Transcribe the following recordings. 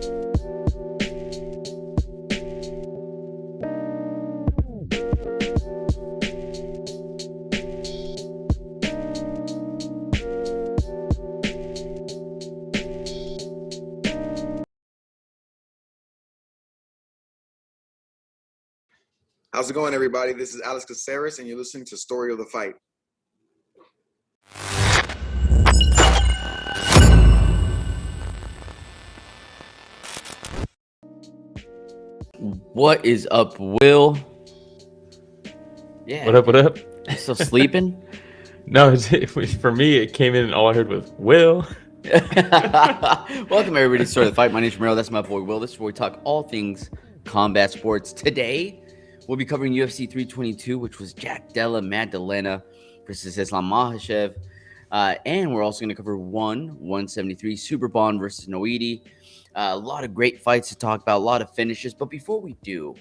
How's it going, everybody? This is Alex Caceres, and you're listening to Story of the Fight. What is up, Will? Yeah. What up? You still sleeping? No, for me, it came in and all I heard was, Will. Welcome, everybody, to Story of the Fight. My name's Romero. That's my boy, Will. This is where we talk all things combat sports. Today, we'll be covering UFC 322, which was Della Maddalena versus Islam Makhachev. And we're also going to cover 173 Superbon versus Noiri. A lot of great fights to talk about, a lot of finishes. But before we do, I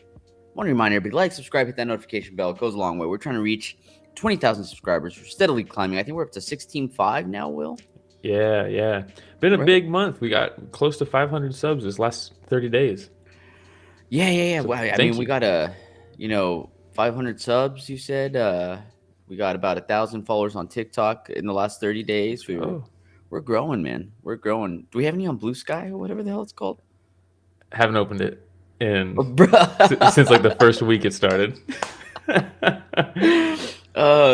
want to remind everybody, like, subscribe, hit that notification bell. It goes a long way. We're trying to reach 20,000 subscribers. We're steadily climbing. I think we're up to 16.5 now, Will. Yeah. Been a big month. We got close to 500 subs this last 30 days. Yeah. So, well, I mean, we got 500 subs, you said. We got about 1,000 followers on TikTok in the last 30 days. We're growing, man. We're growing. Do we have any on Blue Sky or whatever the hell it's called? Haven't opened it since like the first week it started.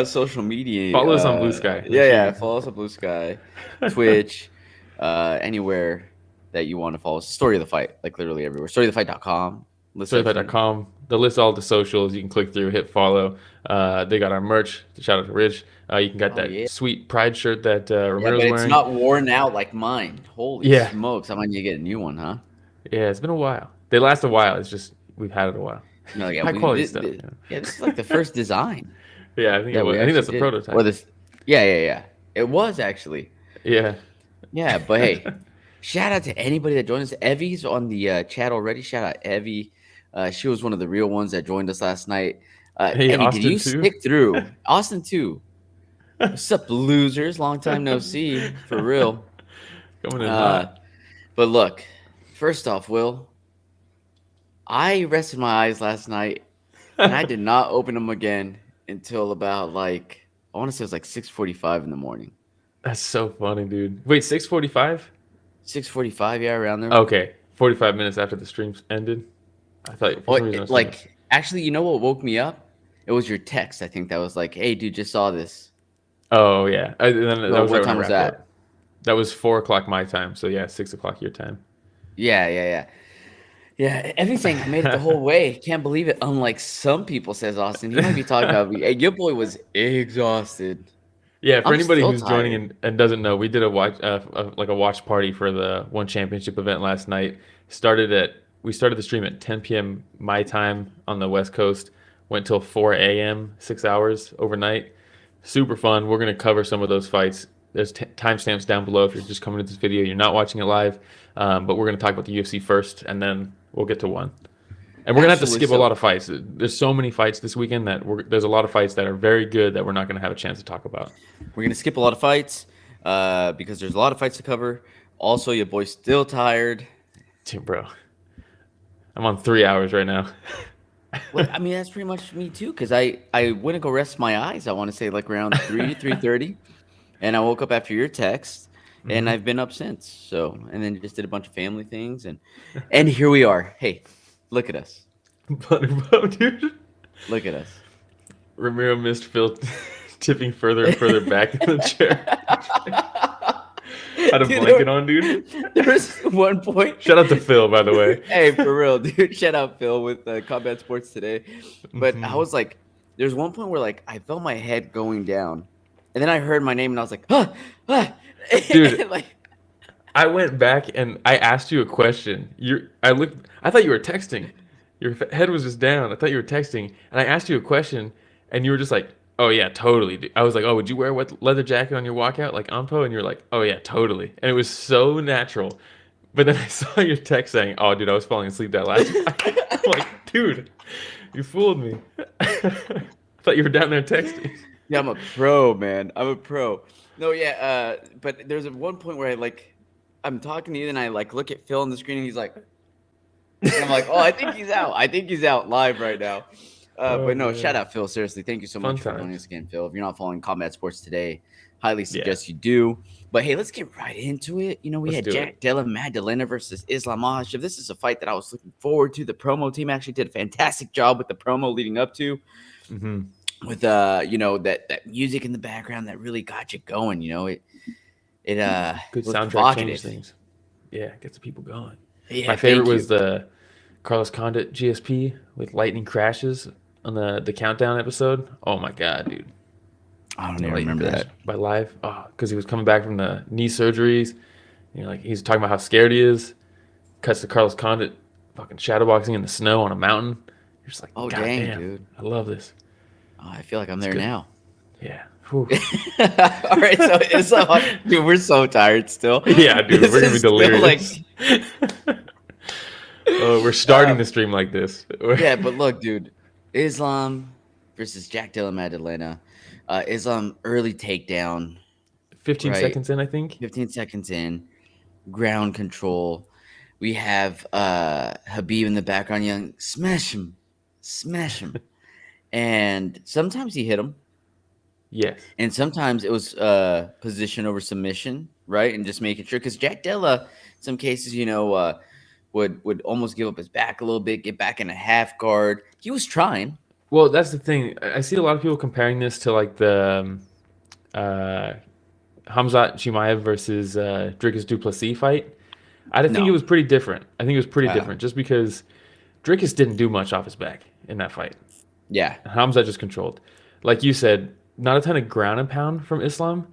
Social media. Follow us on Blue Sky. Yeah. Follow us on Blue Sky, Twitch, anywhere that you want to follow us. Story of the Fight, like literally everywhere. Storyofthefight.com. Storyofthefight.com. The list all the socials. You can click through, hit follow. They got our merch. Shout out to Rich. You can get that sweet Pride shirt that Romero's wearing. It's not worn out like mine. Holy smokes! I might need to get a new one, huh? Yeah, it's been a while. They last a while. It's just we've had it a while. No, yeah, high quality stuff. This is like the first design. Yeah, I think it was. I think that's the prototype. Or this, yeah. It was actually. Yeah. Yeah, but hey, shout out to anybody that joined us. Evie's on the chat already. Shout out Evie. She was one of the real ones that joined us last night. Hey, Evie, Austin did you too? stick through? Austin too. What's up, losers? Long time no see, for real. Coming in hot. But look, first off, Will, I rested my eyes last night, and I did not open them again until about I want to say it was like 6:45 in the morning. That's so funny, dude. Wait, 6:45? 6:45, yeah, around there. Okay, 45 minutes after the stream ended. I thought for some reason actually, you know what woke me up? It was your text. I think that was like, "Hey, dude, just saw this." Oh yeah, What time was that? That was 4 o'clock my time. So yeah, 6 o'clock your time. Yeah. Everything I made it the whole way. Can't believe it. Unlike some people, says Austin. He might be talking about me. Hey, your boy was exhausted. Yeah, for anybody who's joining and doesn't know, we did a watch party for the One Championship event last night. We started the stream at 10 p.m. my time on the West Coast. Went till 4 a.m. 6 hours overnight. Super fun. We're going to cover some of those fights. There's timestamps down below if you're just coming to this video. You're not watching it live, but we're going to talk about the UFC first, and then we'll get to one. And we're going to have to skip a lot of fights. There's so many fights this weekend that there's a lot of fights that are very good that we're not going to have a chance to talk about. We're going to skip a lot of fights because there's a lot of fights to cover. Also, your boy's still tired. Dude, bro. I'm on 3 hours right now. Well, I mean, that's pretty much me too, because I went to go rest my eyes, I want to say like around 3:30, and I woke up after your text, and I've been up since. So, and then just did a bunch of family things, and here we are. Hey, look at us. Dude. Look at us. Romero missed Phil tipping further and further back in the chair. Had a blanket on, dude. There was one point. Shout out to Phil, by the way. Hey, for real, dude. Shout out Phil with Combat Sports Today. But I was like, there's one point where I felt my head going down, and then I heard my name, and I was like, dude. I went back and I asked you a question. I thought you were texting. Your head was just down. I thought you were texting, and I asked you a question, and you were just like, "Oh yeah, totally." Dude. I was like, "Oh, would you wear a leather jacket on your walkout like Ampo?" And you're like, "Oh yeah, totally." And it was so natural. But then I saw your text saying, "Oh, dude, I was falling asleep that last night." I'm like, dude, you fooled me. I thought you were down there texting. Yeah, I'm a pro, man. I'm a pro. No, yeah, but there's one point where I'm talking to you, and I like look at Phil on the screen, and he's like, and I'm like, oh, I think he's out. I think he's out live right now. But no, shout out Phil. Seriously, thank you so much for joining us again, Phil. If you're not following Combat Sports Today, highly suggest you do. But hey, let's get right into it. You know, we had Jack Della Maddalena versus Islam Makhachev. This is a fight that I was looking forward to. The promo team actually did a fantastic job with the promo leading up to. With you know, that music in the background that really got you going. You know, it good was soundtrack changes things. Yeah, gets the people going. Yeah, my favorite was the Carlos Condit GSP with lightning crashes on the countdown episode. Oh my god, dude! I don't even remember that by live. Oh, because he was coming back from the knee surgeries. You know, like he's talking about how scared he is. Cuts to Carlos Condit fucking shadowboxing in the snow on a mountain. You're just like, oh god dang, damn, dude! I love this. Oh, I feel like I'm there now. Yeah. All right, so it's like, dude, we're so tired still. Yeah, dude, we're gonna be delirious. We're starting the stream like this. Yeah, but look, dude, Islam versus Jack Della Maddalena. Islam early takedown. 15 seconds in, I think. 15 seconds in, ground control. We have Habib in the background yelling, "Smash him, smash him," and sometimes he hit him. Yes. And sometimes it was position over submission, right? And just making sure, because Jack Della, in some cases, you know, would almost give up his back a little bit, get back in a half guard. He was trying. Well, that's the thing. I see a lot of people comparing this to like the Khamzat Chimaev versus Dricus du Plessis fight. I think it was pretty different. I think it was pretty different just because Dricus didn't do much off his back in that fight. Yeah. Khamzat just controlled. Like you said, not a ton of ground and pound from Islam,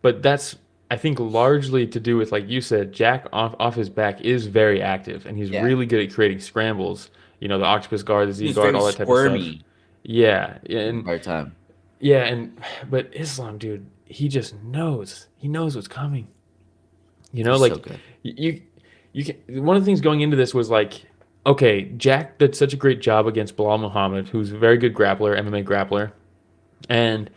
but that's, I think, largely to do with, like you said, Jack off his back is very active, and he's really good at creating scrambles. You know, the octopus guard, the Z guard, all that type of stuff. Yeah, and hard time. Yeah, but Islam, dude, he just knows. He knows what's coming. You know, he's like so good. you can, one of the things going into this was like, okay, Jack did such a great job against Bilal Muhammad, who's a very good grappler, MMA grappler. And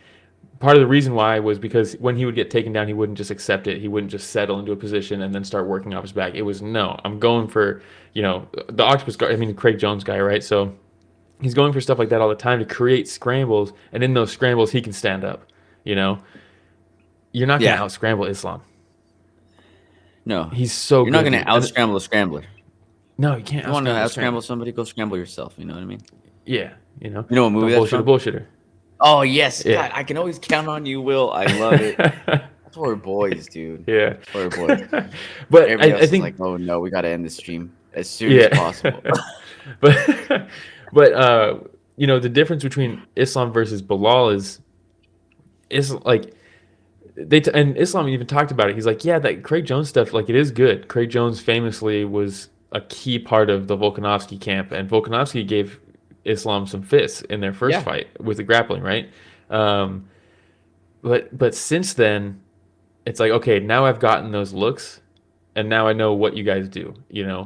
part of the reason why was because when he would get taken down, he wouldn't just accept it. He wouldn't just settle into a position and then start working off his back. It was, no, I'm going for, you know, the octopus guy, I mean, Craig Jones guy, right? So he's going for stuff like that all the time to create scrambles. And in those scrambles, he can stand up, you know? You're not going to out-scramble Islam. No. He's so You're not going to out-scramble a scrambler. No, you can't. If you want to out-scramble somebody, go scramble yourself. You know what I mean? Yeah, you know. You know what movie that's from? Bullshitter. Oh, yes. Yeah. God, I can always count on you, Will. I love it. That's what we're boys, dude. Yeah. That's what we're boys. But I think, like, oh, no, we got to end the stream as soon as possible. but you know, the difference between Islam versus Bilal is like, and Islam even talked about it. He's like, yeah, that Craig Jones stuff, like, it is good. Craig Jones famously was a key part of the Volkanovski camp, and Volkanovski gave Islam some fists in their first fight with the grappling, right? But since then, it's like, okay, now I've gotten those looks, and now I know what you guys do. You know,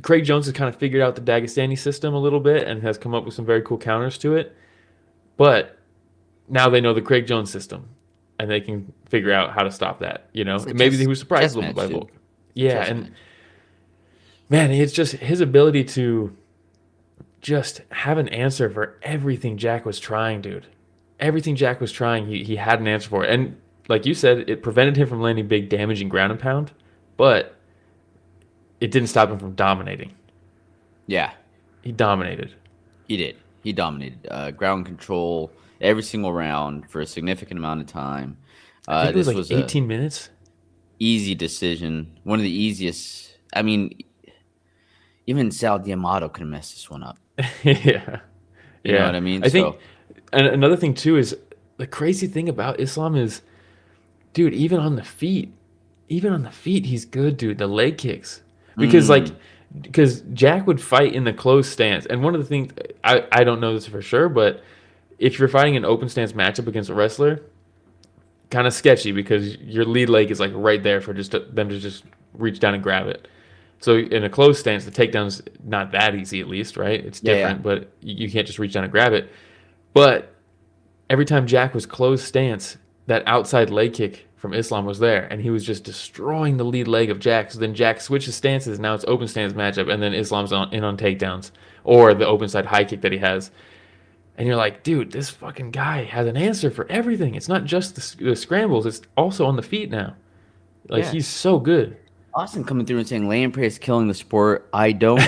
Craig Jones has kind of figured out the Dagestani system a little bit and has come up with some very cool counters to it. But now they know the Craig Jones system, and they can figure out how to stop that. You know, maybe he was surprised a little bit by Volk. Yeah, and man, it's just his ability to just have an answer for everything Jack was trying, dude. Everything Jack was trying, he had an answer for it. And like you said, it prevented him from landing big, damaging ground and pound, but it didn't stop him from dominating. Yeah. He dominated. He did. He dominated. Ground control every single round for a significant amount of time. I think it was like 18 minutes. Easy decision. One of the easiest. I mean, even Sal D'Amato could have messed this one up. Yeah. You know what I mean? I think, and another thing too is the crazy thing about Islam is, dude, even on the feet, he's good, dude. The leg kicks. Because Jack would fight in the closed stance. And one of the things, I don't know this for sure, but if you're fighting an open stance matchup against a wrestler, kind of sketchy because your lead leg is like right there for just them to just reach down and grab it. So in a closed stance, the takedown's not that easy, at least, right? It's different, but you can't just reach down and grab it. But every time Jack was closed stance, that outside leg kick from Islam was there, and he was just destroying the lead leg of Jack. So then Jack switches stances. Now it's open stance matchup, and then Islam's in on takedowns or the open side high kick that he has. And you're like, dude, this fucking guy has an answer for everything. It's not just the scrambles. It's also on the feet now. Like, he's so good. Austin coming through and saying, Land is killing the sport. I don't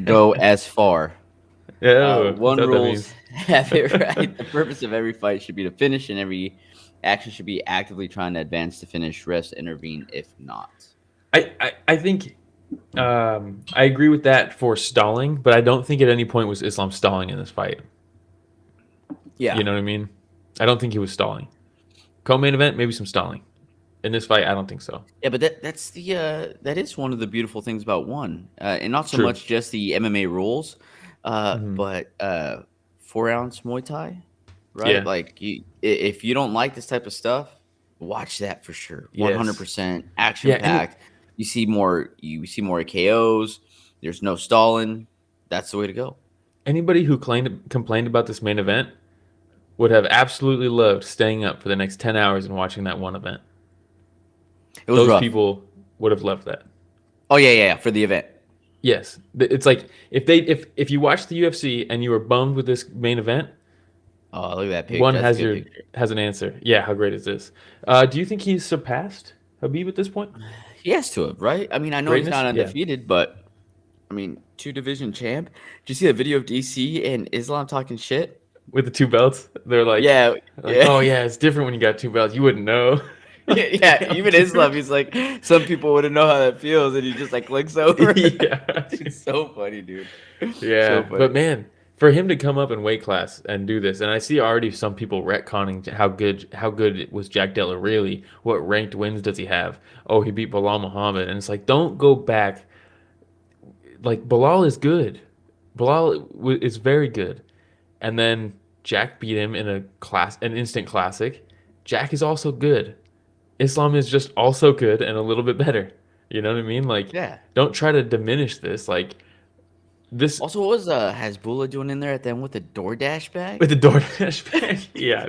go as far. One rules have it right. The purpose of every fight should be to finish, and every action should be actively trying to advance to finish. Refs intervene if not. I think I agree with that for stalling, but I don't think at any point was Islam stalling in this fight. Yeah. You know what I mean? I don't think he was stalling. Co-main event, maybe some stalling. In this fight, I don't think so. Yeah, but that is one of the beautiful things about one. And not so much just the MMA rules, but 4-ounce Muay Thai, right? Yeah. Like, if you don't like this type of stuff, watch that for sure. 100% action-packed. You see more KOs. There's no stalling. That's the way to go. Anybody who complained about this main event would have absolutely loved staying up for the next 10 hours and watching that one event. Those rough. People would have loved that. Oh yeah, for the event. Yes, it's like if you watch the UFC and you were bummed with this main event. Oh, look at that picture. One has an answer. Yeah, how great is this? Do you think he's surpassed Khabib at this point? He has to have, right? I mean, I know he's not undefeated, but I mean, 2-division champ. Did you see the video of DC and Islam talking shit? With the 2 belts? They're like, oh yeah, it's different when you got 2 belts. You wouldn't know. Yeah, even Islam, he's like, some people wouldn't know how that feels, and he just like looks over. Yeah, it's so funny, dude. Yeah, so funny. But man, for him to come up in weight class and do this, and I see already some people retconning how good was Jack Della really? What ranked wins does he have? Oh, he beat Bilal Muhammad, and it's like, don't go back. Like, Bilal is good. Bilal is very good. And then Jack beat him in an instant classic. Jack is also good. Islam is just also good and a little bit better. You know what I mean? Like, don't try to diminish this. Like, this. Also, what was Hasbullah doing in there at the end with the DoorDash bag? With the DoorDash bag? Yeah.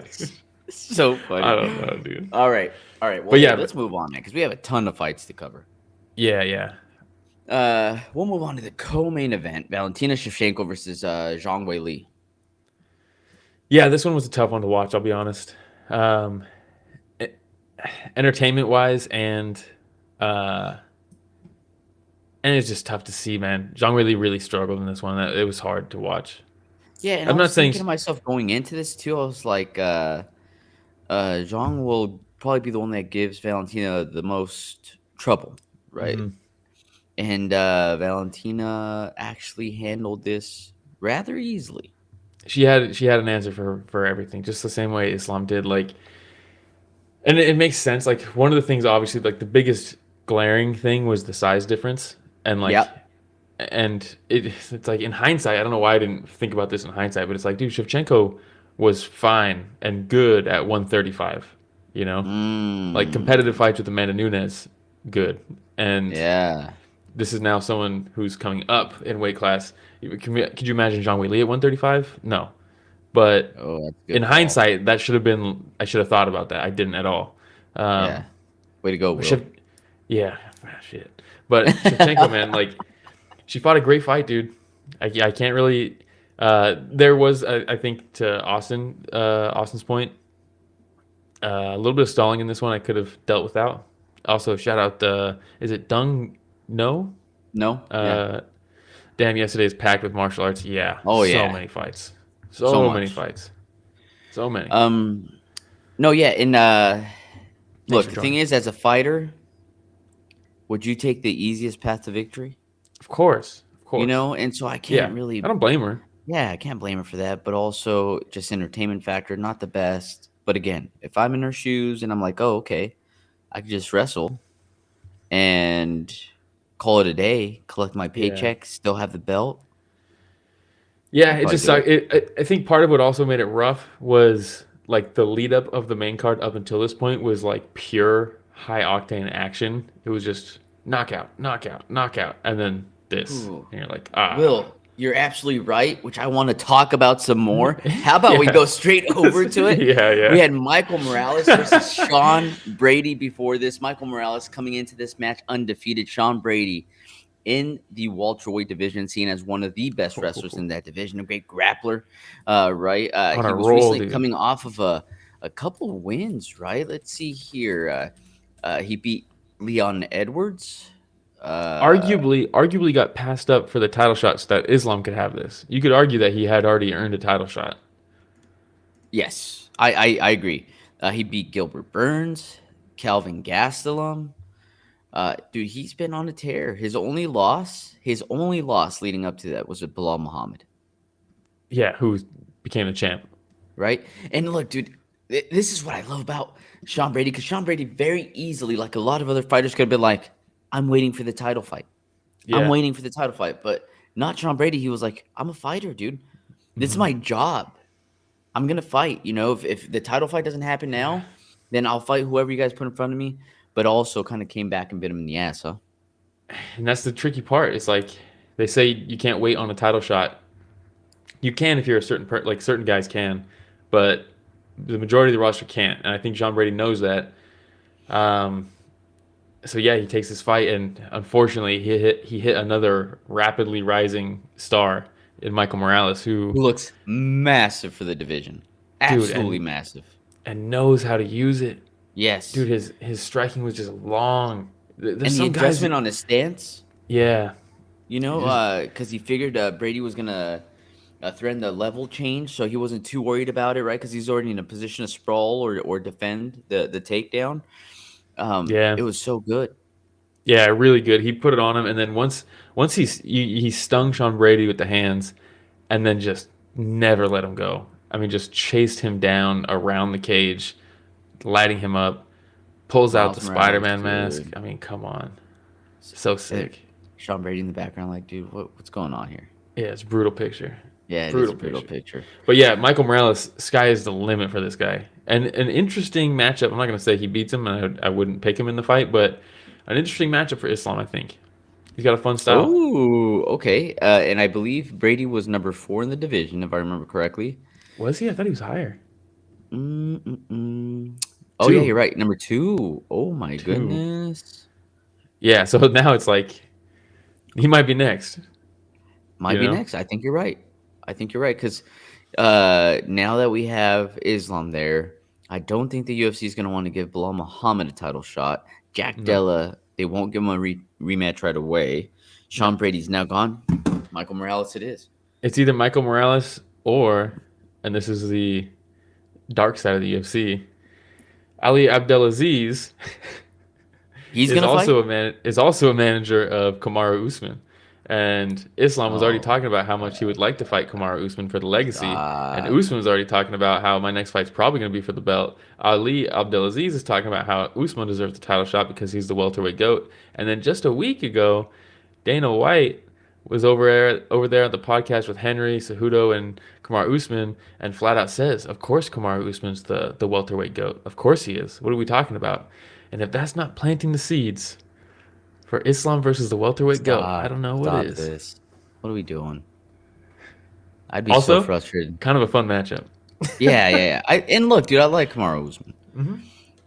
So funny. I don't know, dude. All right. Well, but let's move on, man, because we have a ton of fights to cover. Yeah. We'll move on to the co-main event: Valentina Shevchenko versus Zhang Weili. Yeah, this one was a tough one to watch. I'll be honest. Entertainment-wise, and it's just tough to see, man. Zhang really struggled in this one. It was hard to watch. Yeah, and I'm not thinking to myself going into this too. I was like, Zhang will probably be the one that gives Valentina the most trouble, right? Mm-hmm. And Valentina actually handled this rather easily. She had an answer for everything, just the same way Islam did. Like, and it makes sense. Like, one of the things, obviously, like the biggest glaring thing was the size difference, and like, and it's like in hindsight, I don't know why I didn't think about this in hindsight, but it's like, dude, Shevchenko was fine and good at 135. You know, like competitive fights with Amanda Nunes, good, and this is now someone who's coming up in weight class. Could you imagine Zhang Weili at 135? No. But in hindsight, I should have thought about that. I didn't at all. Way to go, Will. Shit. But Shevchenko, man, like, she fought a great fight, dude. I can't really. There was, I think, to Austin's point, a little bit of stalling in this one I could have dealt without. Also, shout out, is it Dung? No. Damn, yesterday's packed with martial arts. Yeah. Oh, yeah. So many fights. So many fights. So many. No, yeah. And look, the thing is, as a fighter, would you take the easiest path to victory? Of course. You know, and so I can't really. I don't blame her. Yeah, I can't blame her for that. But also, just entertainment factor, not the best. But again, if I'm in her shoes and I'm like, oh, okay, I could just wrestle and call it a day, collect my paycheck, still have the belt. Yeah, it just sucked. I think part of what also made it rough was like the lead up of the main card up until this point was like pure high octane action. It was just knockout, and then this. Ooh. And you're like, Will, You're absolutely right, which I want to talk about some more. How about we go straight over to it? Yeah. We had Michael Morales versus Sean Brady before this. Michael Morales coming into this match undefeated. Sean Brady in the welterweight division, seen as one of the best wrestlers in that division, a great grappler, right? On He a was roll, recently dude. coming off of a couple of wins, right? Let's see here. He beat Leon Edwards. Arguably got passed up for the title shot so that Islam could have this. You could argue that he had already earned a title shot. Yes, I agree. He beat Gilbert Burns, Calvin Gastelum. Dude, he's been on a tear. His only loss leading up to that was with Bilal Muhammad. Yeah, who became the champ. Right? And look, dude, this is what I love about Sean Brady, because Sean Brady very easily, like a lot of other fighters, could have been like, I'm waiting for the title fight. Yeah. I'm waiting for the title fight. But not Sean Brady. He was like, I'm a fighter, dude. This is my job. I'm going to fight. You know, if the title fight doesn't happen now, then I'll fight whoever you guys put in front of me. But also kind of came back and bit him in the ass, huh? And that's the tricky part. It's like they say you can't wait on a title shot. You can if you're a certain like certain guys can, but the majority of the roster can't. And I think Sean Brady knows that. So yeah, he takes this fight, and unfortunately, he hit another rapidly rising star in Michael Morales, who looks massive for the division, absolutely massive, and knows how to use it. Yes, dude, his striking was just long. There's and the adjustment on his stance. Yeah, you know, because he figured Brady was gonna threaten the level change, so he wasn't too worried about it, right? Because he's already in a position to sprawl or defend the takedown. It was so good. Yeah, really good. He put it on him, and then once he stung Sean Brady with the hands, and then just never let him go. I mean, just chased him down around the cage, lighting him up, pulls out the Spider-Man mask. I mean, come on, so sick. Sean Brady in the background, like, dude, what's going on here? Yeah, it's a brutal picture. Yeah, it is a brutal picture. But yeah, Michael Morales, sky is the limit for this guy. And an interesting matchup. I'm not going to say he beats him, and I wouldn't pick him in the fight, but an interesting matchup for Islam, I think. He's got a fun style. Ooh, okay. And I believe Brady was number 4 in the division, if I remember correctly. Was he? I thought he was higher. Oh, yeah, you're right. Number 2. Oh, my goodness. Yeah, so now it's like he might be next. Might be next. I think you're right. Because now that we have Islam there, I don't think the UFC is going to want to give Bilal Muhammad a title shot. Jack Della, they won't give him a rematch right away. Sean Brady's now gone. Michael Morales it is. It's either Michael Morales or, and this is the dark side of the UFC, Ali Abdelaziz is also a manager of Kamaru Usman. And Islam was already talking about how much he would like to fight Kamaru Usman for the legacy. And Usman was already talking about how my next fight's probably going to be for the belt. Ali Abdelaziz is talking about how Usman deserves the title shot because he's the welterweight GOAT. And then just a week ago, Dana White was over there at the podcast with Henry, Cejudo, and Kamaru Usman, and flat out says, of course Kamaru Usman's the welterweight GOAT. Of course he is. What are we talking about? And if that's not planting the seeds for Islam versus the welterweight GOAT, I don't know what is. This. What are we doing? I'd be so frustrated. Kind of a fun matchup. Yeah. And look, dude, I like Kamaru Usman. Mm-hmm.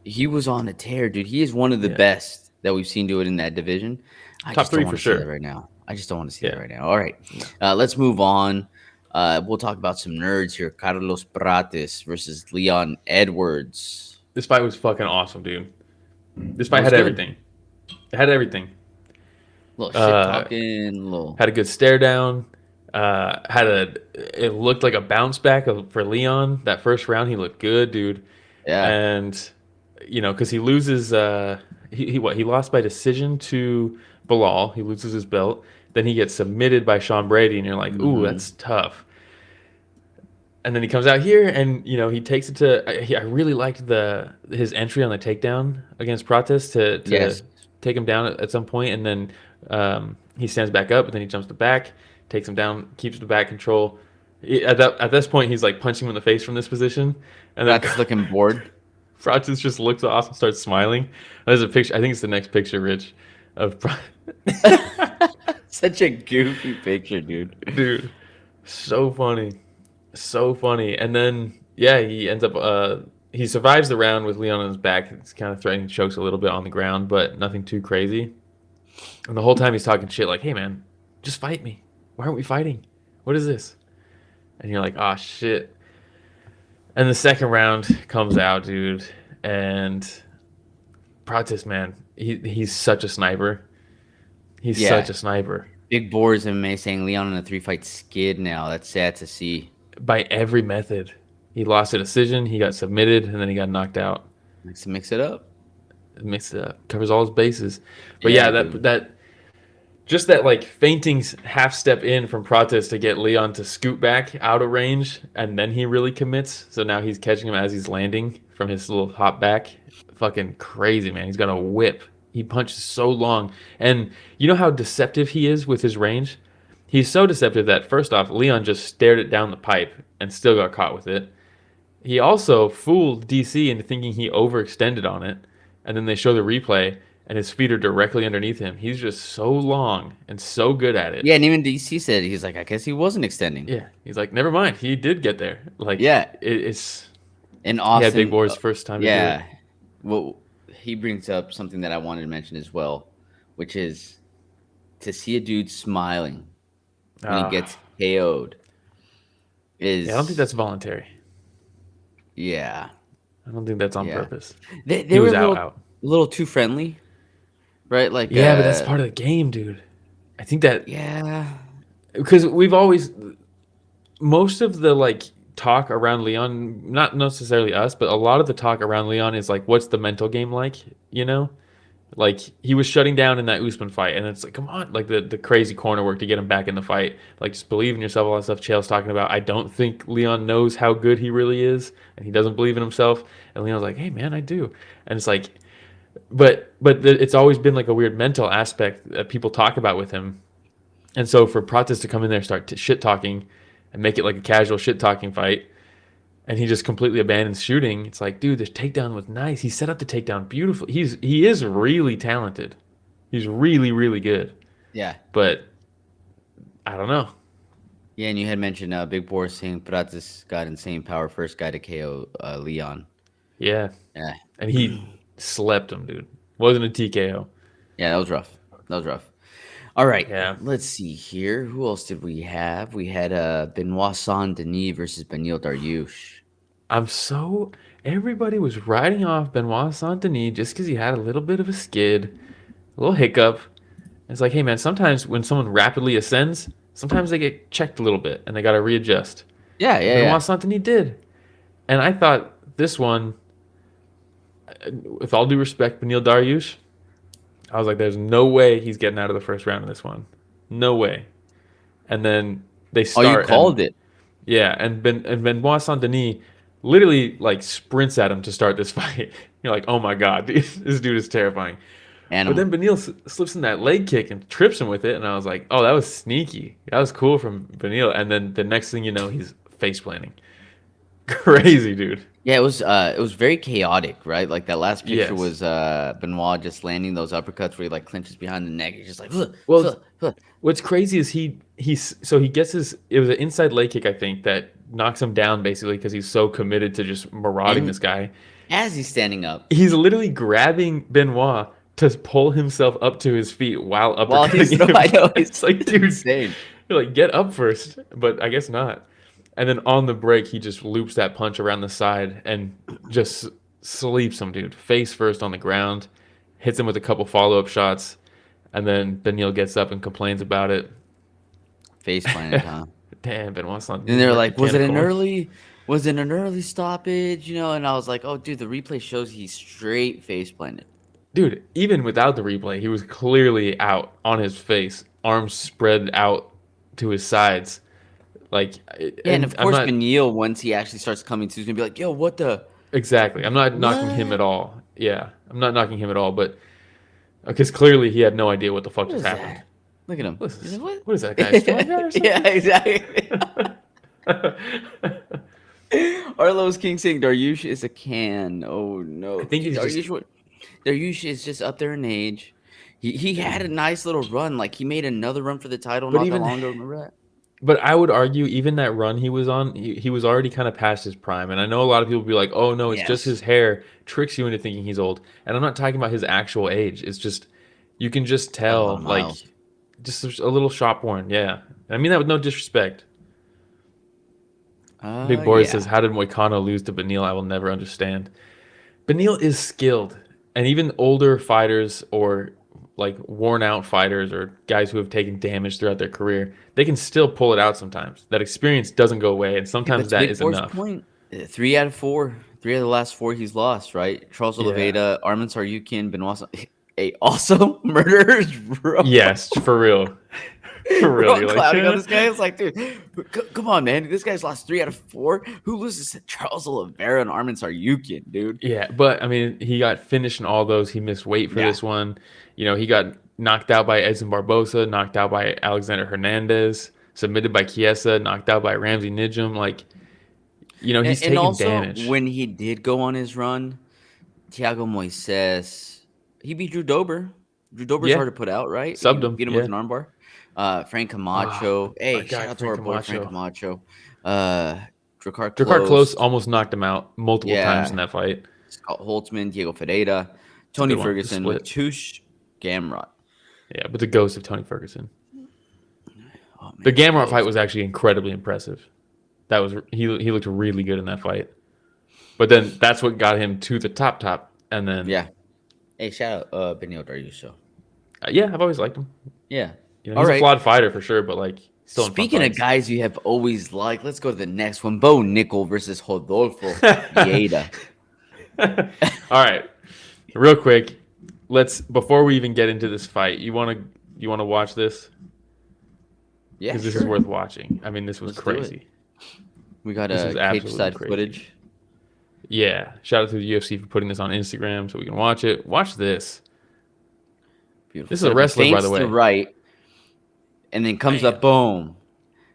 He was on a tear, dude. He is one of the best that we've seen do it in that division. Top 3 for sure. Right now, I just don't want to see that right now. All right, let's move on. We'll talk about some nerds here. Carlos Prates versus Leon Edwards. This fight was fucking awesome, dude. This fight had everything. It had everything. Little shit talking. Had a good stare down. It looked like a bounce back for Leon. That first round, he looked good, dude. Yeah. And because he loses. He lost by decision to Bilal. He loses his belt. Then he gets submitted by Sean Brady, and you're like, ooh, that's tough. And then he comes out here, and he takes it to. I really liked his entry on the takedown against Prates to take him down at some point, and then he stands back up, and then he jumps the back, takes him down, keeps the back control. At this point, he's like punching him in the face from this position, and then that's looking bored. Prates just looks off and starts smiling. There's a picture. I think it's the next picture, Rich, of Such a goofy picture, dude. Dude, so funny. So funny. And then, yeah, he ends up, he survives the round with Leon on his back. It's kind of threatening, chokes a little bit on the ground, but nothing too crazy. And the whole time he's talking shit like, hey, man, just fight me. Why aren't we fighting? What is this? And you're like, oh, shit. And the second round comes out, dude. And Prates, man, he's such a sniper. He's such a sniper. Big Boars MMA saying Leon in a 3-fight skid now. That's sad to see. By every method. He lost a decision, he got submitted, and then he got knocked out. Likes to mix it up. Covers all his bases. But that just that like fainting half step in from Prates to get Leon to scoot back out of range, and then he really commits. So now he's catching him as he's landing from his little hop back. Fucking crazy, man. He's got a whip. He punches so long. And you know how deceptive he is with his range? He's so deceptive that, first off, Leon just stared it down the pipe and still got caught with it. He also fooled DC into thinking he overextended on it. And then they show the replay, and his feet are directly underneath him. He's just so long and so good at it. Yeah, and even DC said, he's like, I guess he wasn't extending. Yeah, he's like, never mind. He did get there. Like, yeah. It's... And Austin... Yeah, Big Boy's first time to do it. Well, he brings up something that I wanted to mention as well, which is to see a dude smiling when he gets KO'd is... Yeah, I don't think that's voluntary. Yeah. I don't think that's on purpose. They were a little too friendly, right? Like, yeah, but that's part of the game, dude. I think that... Yeah. Because we've always... Most of the, like, talk around Leon, not necessarily us, but a lot of the talk around Leon is like, what's the mental game like, you know? Like, he was shutting down in that Usman fight, and it's like, come on, like the crazy corner work to get him back in the fight. Like, just believe in yourself, all that stuff Chael's talking about. I don't think Leon knows how good he really is, and he doesn't believe in himself. And Leon's like, hey, man, I do. And it's like, but it's always been like a weird mental aspect that people talk about with him. And so for Prates to come in there, start shit-talking, and make it like a casual shit-talking fight, and he just completely abandons shooting. It's like, dude, this takedown was nice. He set up the takedown beautifully. He is really talented. He's really, really good. Yeah. But I don't know. Yeah, and you had mentioned Big Boar saying Prates got insane power, first guy to KO Leon. Yeah. And he slept him, dude. Wasn't a TKO. Yeah, that was rough. All right. Yeah. Let's see here. Who else did we have? We had Benoit Saint-Denis versus Beneil Dariush. Everybody was riding off Benoit Saint-Denis just because he had a little bit of a skid, a little hiccup. It's like, hey, man, sometimes when someone rapidly ascends, sometimes they get checked a little bit and they got to readjust. Yeah. Benoit Saint-Denis did. And I thought this one, with all due respect, Beneil Dariush, I was like, there's no way he's getting out of the first round of this one. No way. And then they start. Oh, you called it. Yeah, and Benoit Saint-Denis literally like sprints at him to start this fight. You're like, oh my God, this dude is terrifying. But then Beneil slips in that leg kick and trips him with it, and I was like, oh, that was sneaky. That was cool from Beneil. And then the next thing you know, he's face planting. Crazy, dude. Yeah, it was very chaotic, right? Like that last picture was Benoit just landing those uppercuts where he like clinches behind the neck. He's just like, what's crazy is he gets it was an inside leg kick, I think, that knocks him down basically because he's so committed to just marauding this guy. As he's standing up, he's literally grabbing Benoit to pull himself up to his feet while uppercutting him. I know, it's like, dude, insane. You're like, get up first, but I guess not. And then on the break, he just loops that punch around the side and just sleeps him, dude. Face first on the ground, hits him with a couple follow-up shots, and then Beneil gets up and complains about it. Face planted, huh? Damn, Benoit's not. And they're like, was it an early stoppage? You know, and I was like, oh, dude, the replay shows he's straight face planted. Dude, even without the replay, he was clearly out on his face, arms spread out to his sides. Like, and of course, Beneil, once he actually starts coming to, he's gonna be like, "Yo, what the?" Exactly. I'm not knocking him at all. Yeah, I'm not knocking him at all. But because clearly he had no idea what the fuck just happened. That? Look at him. What is that guy? Yeah, exactly. Arlo's King saying Dariush is a can. Oh no. I think he's Dariush is just up there in age. He had a nice little run. Like he made another run for the title But not that even, long ago. Remember that? but I would argue even that run he was on, he was already kind of past his prime. And I know a lot of people be like, "Oh no, it's just his Yes. hair tricks you into thinking he's old." And I'm not talking about his actual age. It's just you can just By a lot tell, of like, miles. just a little shop worn. Yeah, I mean that with no disrespect. Big Boris says, Yeah. "How did Moicano lose to Beneil? I will never understand." Beneil is skilled, and even older fighters or like worn out fighters or guys who have taken damage throughout their career, they can still pull it out sometimes. That experience doesn't go away, and Yeah, sometimes but to that Big is Boar's enough. point, 3 out of 4. 3 of the last 4 he's lost, right? Charles Yeah. Oliveira, Arman Saryukin, Benoit. Hey, also murderers, bro. Yes, for real. For real. Bro, You're clouding on like, this guy. It's like, dude, come on, man. This guy's lost 3 out of 4. Who loses to Charles Oliveira and Arman Saryukin, dude? yeah, but I mean, he got finished in all those. He missed weight for Yeah. this one. You know, he got knocked out by Edson Barbosa, knocked out by Alexander Hernandez, submitted by Chiesa, knocked out by Ramsey Nijum. Like, you know, he's And taking also, damage. when he did go on his run, Thiago Moises, he beat Drew Dober. Drew Dober's Yeah, hard to put out, right? He subbed him. beat him with Yeah. an armbar. Frank Ah, Camacho. my Hey, guy shout out to Frank our boy Frank Camacho. Camacho. Drakkar Drakkar Close Close. almost knocked him out multiple times in Yeah. that fight. Scott Holtzman, Diego Ferreira, It's a Tony good one. The Ferguson, split. Mateusz Gamrot. Yeah, but the ghost of Tony Ferguson. Oh, The man, Gamrot fight close. was actually incredibly impressive. That was he looked really good in that fight. But then that's what got him to the top. And then Yeah. Hey, shout out Beneil Dariush. yeah, I've always liked him. Yeah. You know, All he's a right. flawed fighter for sure, but like still in fun Speaking of fights. guys you have always liked, let's go to the next one. Bo Nickal versus Rodolfo Vieira. All right, real quick, let's before we even get into this fight, you want to watch this Yeah, because this sure. is worth watching. I mean, this was Let's do it. crazy. We got This was a absolutely cage side crazy. footage. Yeah, shout out to the UFC for putting this on Instagram so we can watch it. Watch this. Beautiful. This is a wrestler, by the Feints way. to right, and then comes Bam. up, boom.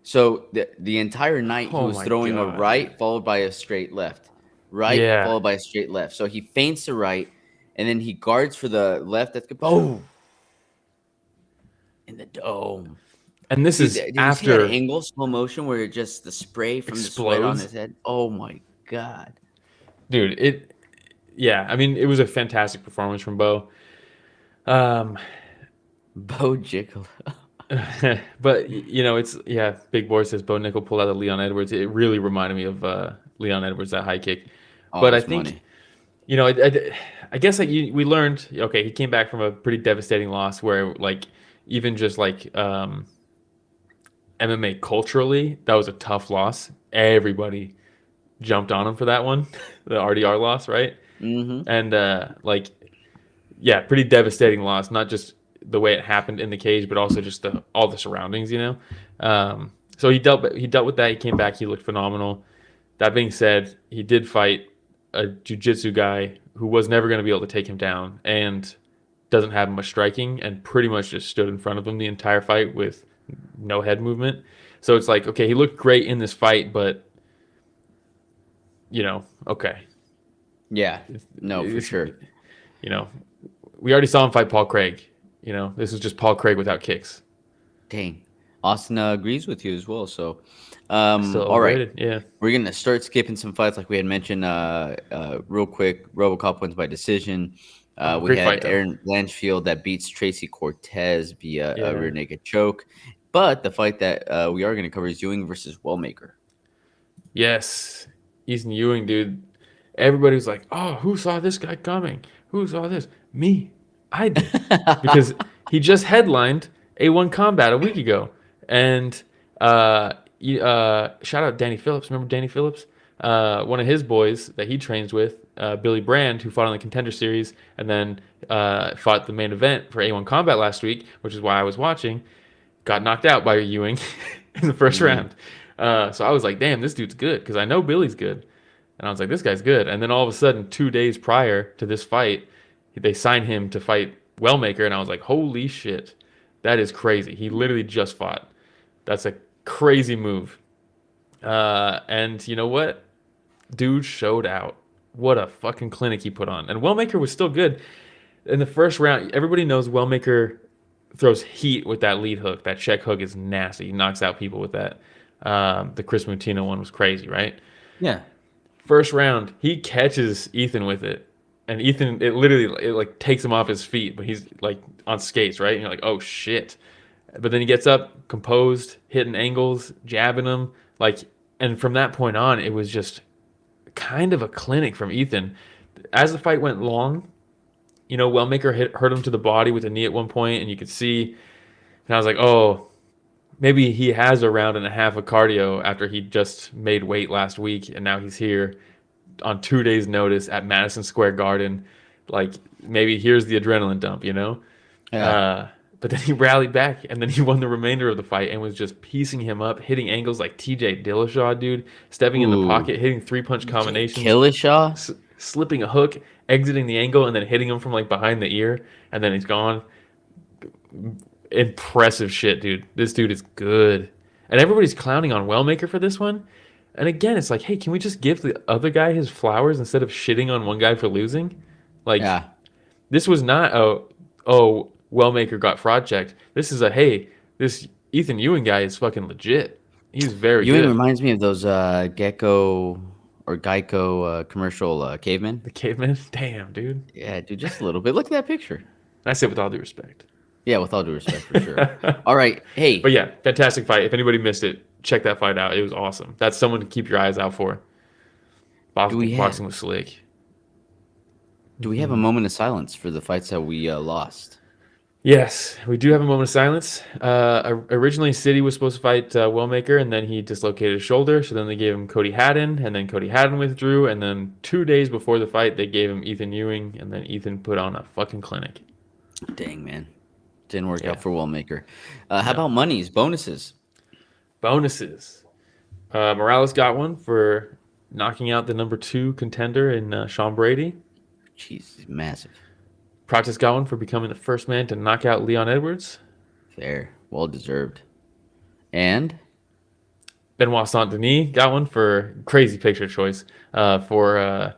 So the entire night he Oh was my throwing a God, right dude. followed by a straight left, right Yeah. followed by a straight left. So he feints to right, and then he guards for the left. That's good. Boom in the dome. And this Dude, is did you see after that angle, slow motion, where it just the spray from the sweat on explodes. his head? Oh my god, Dude, yeah, I mean, it was a fantastic performance from Bo. Bo Jiggler. But you know, it's Big Boy says Bo Nickel pulled out the Leon Edwards. It really reminded me of Leon Edwards, that high kick. Oh, But I it's think money. you know, I guess like we learned. Okay, he came back from a pretty devastating loss where like even just like MMA culturally, that was a tough loss. Everybody jumped on him for that one, the RDR loss, right? Mm-hmm. And like, yeah, pretty devastating loss. Not just the way it happened in the cage, but also just all the surroundings, you know. So he dealt with that. He came back. He looked phenomenal. That being said, he did fight a jiu-jitsu guy who was never going to be able to take him down and doesn't have much striking, and pretty much just stood in front of him the entire fight with no head movement. So it's like, okay, he looked great in this fight, but you know, okay. Yeah, no, for sure. You know, we already saw him fight Paul Craig. You know, this is just Paul Craig without kicks. Dang. Austin agrees with you as well. So, Still all right. overrated. Yeah. We're going to start skipping some fights like we had mentioned real quick. RoboCop wins by decision. We great had fight, though. Aaron Blanchfield that beats Tracy Cortez via Yeah. a rear naked choke. But the fight that we are going to cover is Ewing versus Wellmaker. Yes. Ethyn Ewing, dude. Everybody was like, oh, who saw this guy coming? Who saw this? Me. I did. Because he just headlined A1 Combat a week ago. And shout out Danny Phillips. Remember Danny Phillips? One of his boys that he trains with, Billy Brand, who fought on the Contender Series and then fought the main event for A1 Combat last week, which is why I was watching, got knocked out by Ewing in the first round. So I was like, damn, this dude's good, because I know Billy's good. And I was like, this guy's good. And then all of a sudden, 2 days prior to this fight, they signed him to fight Wellmaker, and I was like, holy shit, that is crazy. He literally just fought. That's a crazy move. And you know what? Dude showed out. What a fucking clinic he put on. And Wellmaker was still good. in the first round, everybody knows Wellmaker throws heat with that lead hook. That check hook is nasty. He knocks out people with that. The Chris Moutinho one was crazy, right? Yeah. First round, he catches Ethyn with it. And Ethyn, it like takes him off his feet, but he's like on skates, right? And you're like, oh shit. But then he gets up, composed, hitting angles, jabbing him. And from that point on, it was just kind of a clinic from Ethyn. As the fight went long, Wellmaker hurt him to the body with a knee at one point, and you could see. And I was like, oh, maybe he has a round and a half of cardio after he just made weight last week, and now he's here on 2 days' notice at Madison Square Garden. Like, maybe here's the adrenaline dump, Yeah. But then he rallied back, and then he won the remainder of the fight and was just piecing him up, hitting angles like TJ Dillashaw, dude, stepping in the pocket, hitting 3-punch combinations. Dillashaw? Slipping a hook, exiting the angle, and then hitting him from like behind the ear, and then he's gone. Impressive shit, dude. This dude is good. And everybody's clowning on Wellmaker for this one. And again, it's like, hey, can we just give the other guy his flowers instead of shitting on one guy for losing? This was not Wellmaker got fraud checked. This is this Ethyn Ewing guy is fucking legit. He's very good. Ewing reminds me of those Geico commercial cavemen. The caveman? Damn, dude. Yeah, dude, just a little bit. Look at that picture. I say with all due respect. Yeah, with all due respect, for sure. All right, hey. But yeah, fantastic fight. If anybody missed it, check that fight out. It was awesome. That's someone to keep your eyes out for. Boxing was slick. Do we have a moment of silence for the fights that we lost? Yes, we do have a moment of silence. Originally, City was supposed to fight Wellmaker, and then he dislocated his shoulder. So then they gave him Cody Haddon, and then Cody Haddon withdrew. And then 2 days before the fight, they gave him Ethyn Ewing, and then Ethyn put on a fucking clinic. Dang, man. Didn't work out for Wellmaker. How about monies, bonuses? Morales got one for knocking out the number 2 contender in Sean Brady. Jeez, massive. Prates got one for becoming the first man to knock out Leon Edwards. Fair. Well deserved. And? Benoit Saint-Denis got one for crazy picture choice for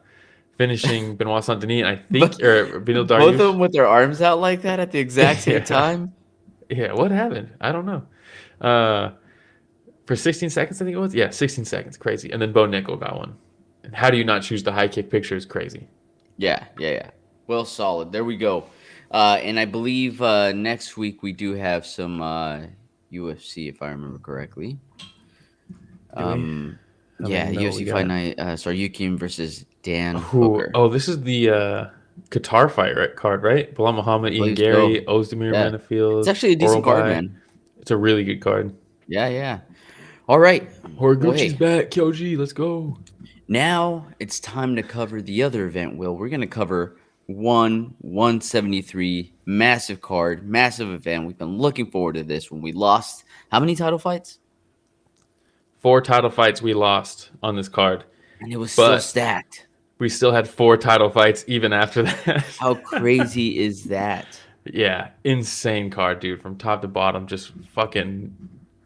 finishing Benoit Saint-Denis, and I think, or Beneil Dariush. Both of them with their arms out like that at the exact same time? Yeah, what happened? I don't know. For 16 seconds, I think it was? Yeah, 16 seconds. Crazy. And then Bo Nickal got one. And how do you not choose the high kick picture is crazy. Yeah. Well, solid. There we go. And I believe next week we do have some UFC, if I remember correctly. UFC Fight Night. Yukim versus Dan Hooker. Oh, this is the Qatar fight card, right? Bilal Muhammad, Ian Gary, Ozdemir Manifield. It's actually a decent card, man. It's a really good card. Yeah. All right. Horiguchi's back. Kyoji, let's go. Now it's time to cover the other event, Will. We're going to cover 173, massive card, massive event. We've been looking forward to this when we lost. How many title fights? 4 title fights we lost on this card. And it was still stacked. We still had 4 title fights even after that. How crazy is that? Yeah, insane card, dude. From top to bottom, just fucking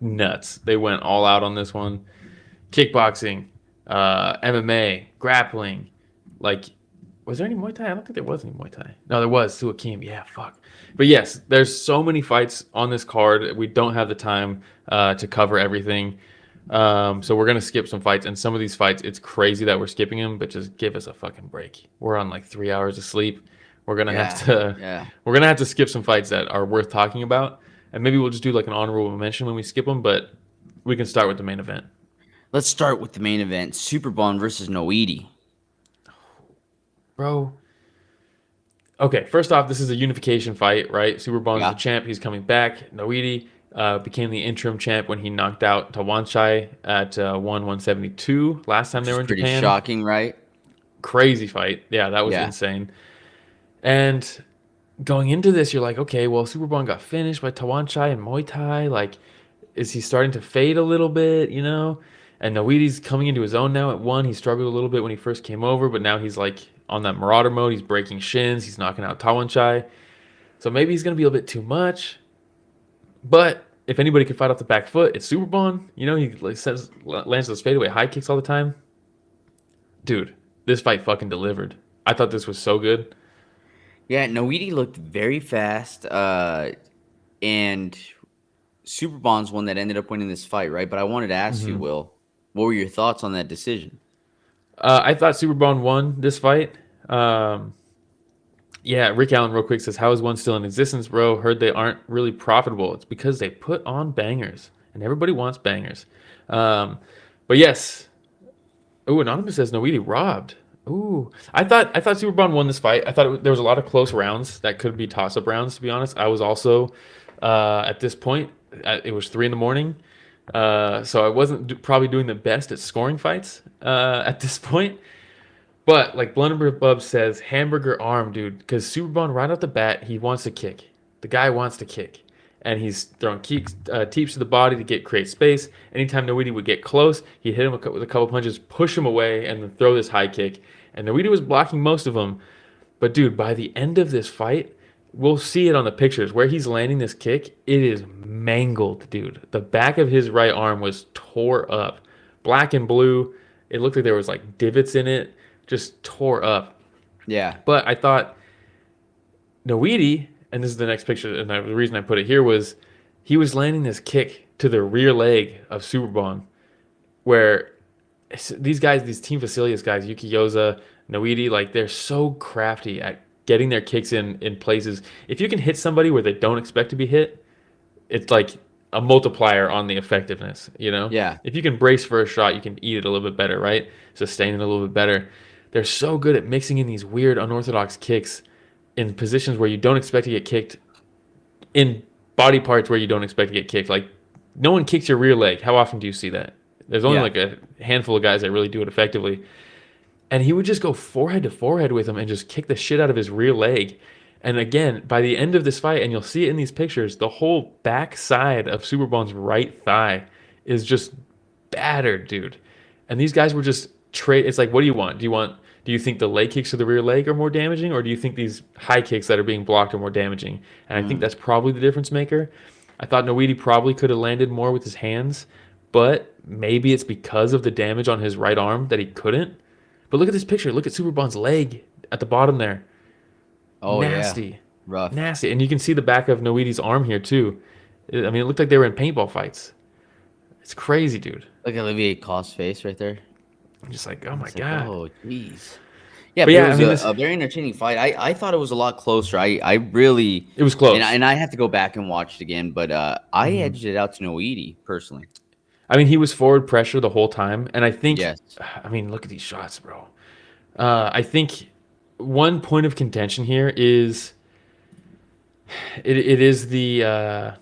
nuts. They went all out on this one. Kickboxing, MMA, grappling. Was there any Muay Thai? I don't think there was any Muay Thai. No, there was. Suakim. Yeah, fuck. But yes, there's so many fights on this card. We don't have the time to cover everything. So we're going to skip some fights. And some of these fights, it's crazy that we're skipping them, but just give us a fucking break. We're on 3 hours of sleep. We're going to we're going to have to skip some fights that are worth talking about. And maybe we'll just do an honorable mention when we skip them, but we can start with the main event. Let's start with the main event. Superbon versus Noiri. Bro. Okay, first off, this is a unification fight, right? Superbon's the champ. He's coming back. Noiri became the interim champ when he knocked out Tawanchai at 172 last time they were in Japan. Pretty shocking, right? Crazy fight. Yeah, that was insane. And going into this, you're like, okay, well, Superbon got finished by Tawanchai and Muay Thai. Is he starting to fade a little bit, And Noiri's coming into his own now at 1. He struggled a little bit when he first came over, but now he's on that Marauder mode. He's breaking shins. He's knocking out Tawanchai. So maybe he's going to be a bit too much. But if anybody can fight off the back foot, it's Superbon. He lands those fadeaway high kicks all the time. Dude, this fight fucking delivered. I thought this was so good. Yeah, Noiri looked very fast, and Superbon's one that ended up winning this fight, right? But I wanted to ask you, Will, what were your thoughts on that decision? I thought Superbon won this fight. Yeah, Rick Allen real quick says, how is one still in existence, bro? Heard they aren't really profitable. It's because they put on bangers, and everybody wants bangers. But yes. Ooh, Anonymous says Noiri robbed. Ooh, I thought Superbon won this fight. I thought there was a lot of close rounds that could be toss-up rounds, to be honest. I was also, at this point, it was 3 a.m. So I wasn't probably doing the best at scoring fights at this point. But like Blunderbird Bub says, hamburger arm, dude, because Superbon right off the bat, he wants to kick. The guy wants to kick. And he's throwing teeps to the body to create space. Anytime Noiri would get close, he'd hit him with a couple punches, push him away, and then throw this high kick. And Noiri was blocking most of them. But dude, by the end of this fight, we'll see it on the pictures where he's landing this kick. It is mangled, dude. The back of his right arm was tore up, black and blue. It looked like there was like divots in it, just tore up. Yeah. But I thought Noiri, and this is the next picture, and the reason I put it here was he was landing this kick to the rear leg of Superbon, where these guys, these Team Facilius guys, Yuki Yoza, Noiri, like they're so crafty at getting their kicks in places. If you can hit somebody where they don't expect to be hit, it's like a multiplier on the effectiveness, you know? Yeah. If you can brace for a shot, you can eat it a little bit better, right? Sustain it a little bit better. They're so good at mixing in these weird unorthodox kicks in positions where you don't expect to get kicked, in body parts where you don't expect to get kicked. Like, no one kicks your rear leg. How often do you see that? There's only like a handful of guys that really do it effectively. And he would just go forehead to forehead with him and just kick the shit out of his rear leg. And again, by the end of this fight, and you'll see it in these pictures, the whole back side of Superbon's right thigh is just battered, dude. And these guys were just it's like, what do you want? Do you think the leg kicks to the rear leg are more damaging, or do you think these high kicks that are being blocked are more damaging? And I think that's probably the difference maker. I thought Noiri probably could have landed more with his hands, but maybe it's because of the damage on his right arm that he couldn't. But look at this picture. Look at Superbon's leg at the bottom there. Oh, nasty. Yeah. Rough. Nasty. And you can see the back of Noiri's arm here, too. I mean, it looked like they were in paintball fights. It's crazy, dude. Look at Olivier Kost's face right there. I'm just like, oh, my God. Oh, jeez. Yeah, but yeah, it was a very entertaining fight. I thought it was a lot closer. I really... It was close. And I have to go back and watch it again, but I edged it out to Noiri, personally. I mean, he was forward pressure the whole time. And I think... Yes. I mean, look at these shots, bro. I think one point of contention here is... It is the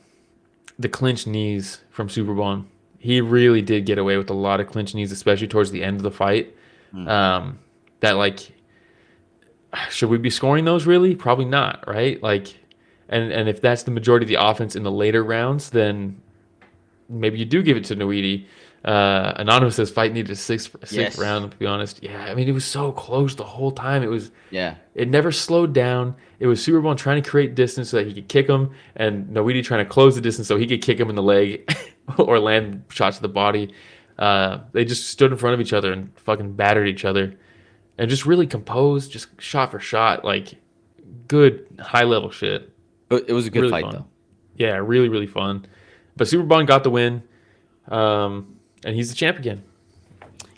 clinch knees from Superbon. He really did get away with a lot of clinch knees, especially towards the end of the fight. That, like, should we be scoring those really? Probably not, right? Like, and if that's the majority of the offense in the later rounds, then maybe you do give it to Noiri. Anonymous says fight needed a sixth round, to be honest. Yeah, I mean, it was so close the whole time. It never slowed down. It was Superbon trying to create distance so that he could kick him, and Noiri trying to close the distance so he could kick him in the leg or land shots to the body. They just stood in front of each other and fucking battered each other. And just really composed, just shot for shot, like good high-level shit. But it was a good really fight, fun. though. Yeah, really, really fun. But Superbon got the win, and he's the champ again.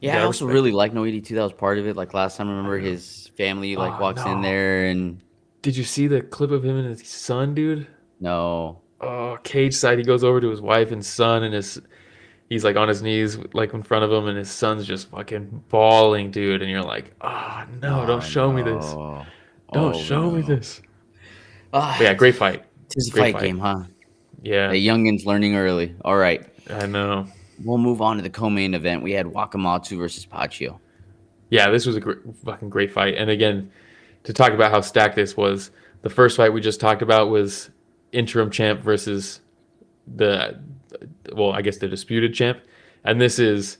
Yeah, I also really like Noiri, too. That was part of it. Like, last time, I remember his family, walks in there and... Did you see the clip of him and his son, dude? No. Oh, cage side, he goes over to his wife and son, and he's like on his knees, like in front of him, and his son's just fucking bawling, dude. And you're like, oh no, don't show me this. Don't show me this. But yeah, great fight. It's a fight game, huh? Yeah. The youngins learning early. All right. I know. We'll move on to the co-main event. We had Wakamatsu versus Pacio. Yeah, this was a fucking great fight. And again, to talk about how stacked this was, the first fight we just talked about was interim champ versus the disputed champ. And this is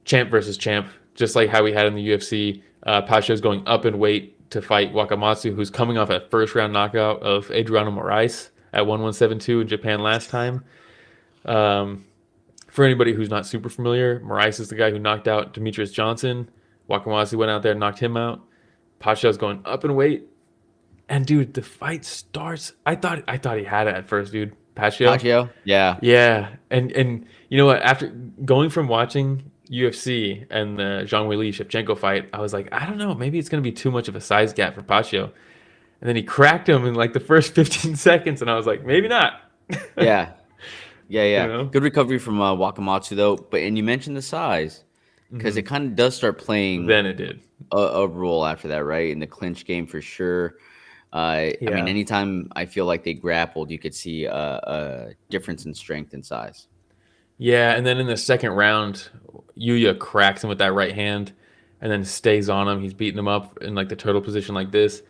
champ versus champ, just like how we had in the UFC. Pacio's going up in weight to fight Wakamatsu, who's coming off a first-round knockout of Adriano Moraes at 1172 in Japan last time. For anybody who's not super familiar, Moraes is the guy who knocked out Demetrius Johnson. Wakamatsu went out there and knocked him out. Pacia's going up in weight. And dude, the fight starts. I thought he had it at first, dude. Pacio. Pacio? Yeah. Yeah. And you know what? After going from watching UFC and the Zhang Weili Shevchenko fight, I was like, I don't know, maybe it's gonna be too much of a size gap for Pacio. And then he cracked him in like the first 15 seconds, and I was like, maybe not. Yeah. Yeah, yeah. You know? Good recovery from Wakamatsu though. But and you mentioned the size because it kind of does start playing Then it did. a role after that, right? In the clinch game for sure. I mean, anytime I feel like they grappled, you could see a difference in strength and size. Yeah, and then in the second round, Yuya cracks him with that right hand and then stays on him. He's beating him up in like the turtle position like this.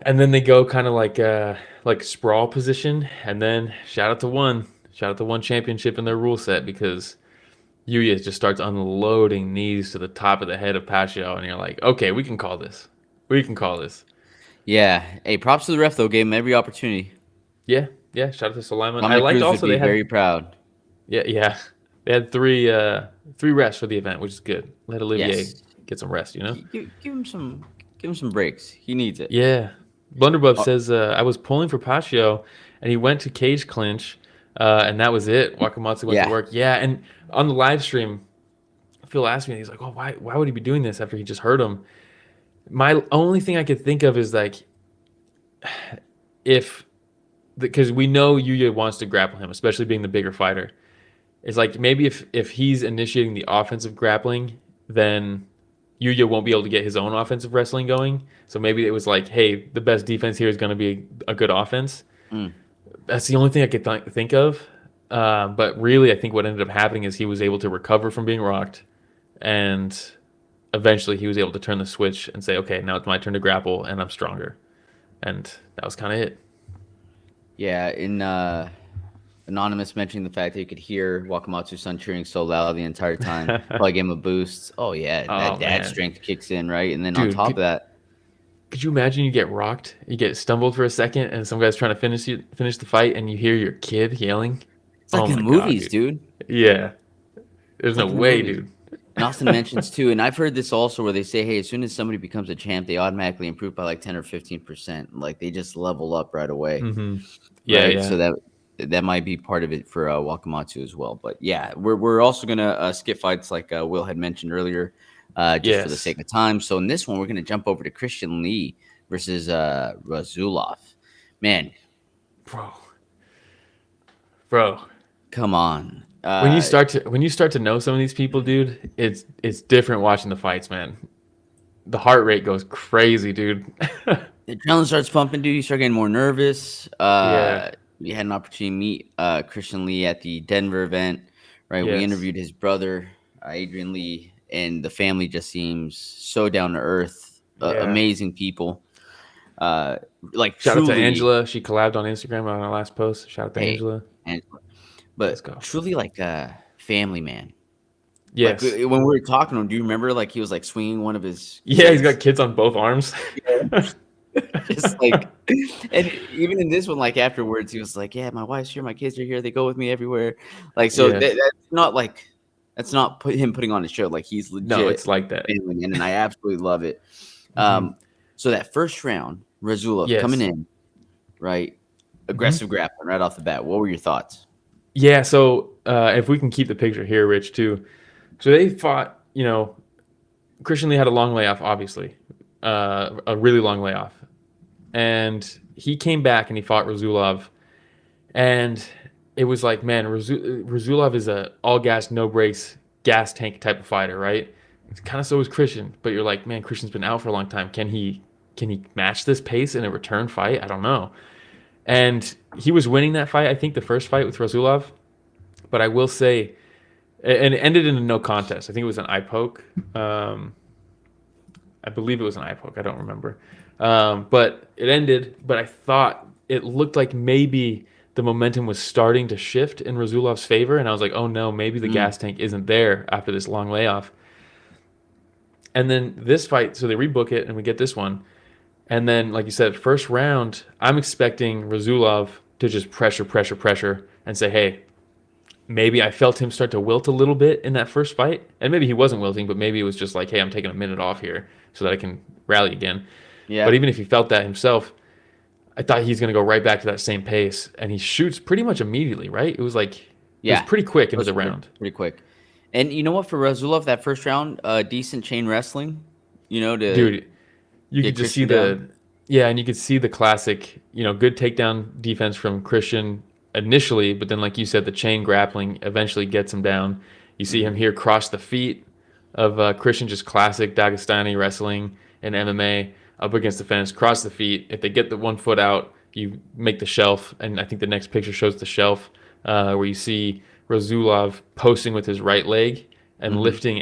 And then they go kind of like sprawl position, and then shout out to one championship in their rule set, because Yuya just starts unloading knees to the top of the head of Pacio, and you're like, okay, we can call this. Yeah. Hey, props to the ref though. Gave him every opportunity. Yeah. Shout out to Suleiman. Dominic I liked Cruz also would be they had very proud. Yeah. They had three rests for the event, which is good. Let Olivier get some rest, you know? Give him some breaks. He needs it. Yeah. Blunderbuff says, I was pulling for Pacio, and he went to cage clinch, and that was it. Wakamatsu went to work. Yeah, and on the live stream, Phil asked me, he's like, oh, why would he be doing this after he just hurt him? My only thing I could think of is like, because we know Yuya wants to grapple him, especially being the bigger fighter. It's like maybe if he's initiating the offensive grappling, then Yuya won't be able to get his own offensive wrestling going. So maybe it was like, hey, the best defense here is going to be a good offense. That's the only thing I could think of. But really, I think what ended up happening is he was able to recover from being rocked, and eventually he was able to turn the switch and say, okay, now it's my turn to grapple, and I'm stronger. And that was kind of it. Yeah, in Anonymous mentioning the fact that you could hear Wakamatsu's son cheering so loud the entire time. Probably gave him a boost. Oh, yeah, that dad strength kicks in, right? And then dude, on top of that... Could you imagine you get rocked, you get stumbled for a second, and some guy's trying to finish the fight, and you hear your kid yelling? It's like in the movies, dude. Yeah. There's no way, dude. And Austin mentions, too, and I've heard this also where they say, hey, as soon as somebody becomes a champ, they automatically improve by like 10 or 15%. Like, they just level up right away. Yeah, right? yeah. So that might be part of it for Wakamatsu as well. But, yeah, we're also going to skip fights like Will had mentioned earlier. Just for the sake of time. So in this one, we're going to jump over to Christian Lee versus Rasulov. Man. Bro. Come on. When you start to know some of these people, dude, it's different watching the fights, man. The heart rate goes crazy, dude. The adrenaline starts pumping, dude. You start getting more nervous. We had an opportunity to meet Christian Lee at the Denver event, right? Yes. We interviewed his brother, Adrian Lee. And the family just seems so down to earth, amazing people. Like shout out to Angela. She collabed on Instagram on our last post. Shout out to Angela. But truly like a family man. Yes. Like, when we were talking to him, do you remember like he was like swinging one of his kids? Yeah, he's got kids on both arms. Just like, and even in this one, like afterwards, he was like, yeah, my wife's here, my kids are here, they go with me everywhere. Like, so that's not like, that's not him putting on a show. Like, he's legit. No, it's like that. And I absolutely love it. So that first round, Rasulov coming in, right? Aggressive grappling right off the bat. What were your thoughts? Yeah, so if we can keep the picture here, Rich, too. So they fought, Christian Lee had a long layoff, obviously. A really long layoff. And he came back and he fought Rasulov. And it was like, man, Rasulov is a all gas, no brakes, gas tank type of fighter, right? It's kind of so is Christian, but you're like, man, Christian's been out for a long time. Can he match this pace in a return fight? I don't know. And he was winning that fight, I think the first fight with Rasulov. But I will say, and it ended in a no contest. I think it was an eye poke. I believe it was an eye poke. I don't remember. But it ended, but I thought it looked like maybe the momentum was starting to shift in Rasulov's favor, and I was like, oh no, maybe the gas tank isn't there after this long layoff. And then this fight, so they rebook it, and we get this one. And then, like you said, first round, I'm expecting Rasulov to just pressure, and say, hey, maybe I felt him start to wilt a little bit in that first fight. And maybe he wasn't wilting, but maybe it was just like, hey, I'm taking a minute off here so that I can rally again. Yeah. But even if he felt that himself, I thought he's going to go right back to that same pace, and he shoots pretty much immediately, right? It was like it was pretty quick into the round. Pretty quick. And you know what, for Rasulov, that first round, decent chain wrestling, Dude, you could just see and you could see the classic, good takedown defense from Christian initially, but then like you said, the chain grappling eventually gets him down. You see him here cross the feet of Christian, just classic Dagestani wrestling and MMA. Up against the fence, cross the feet. If they get the 1 foot out, you make the shelf. And I think the next picture shows the shelf where you see Rasulov posting with his right leg and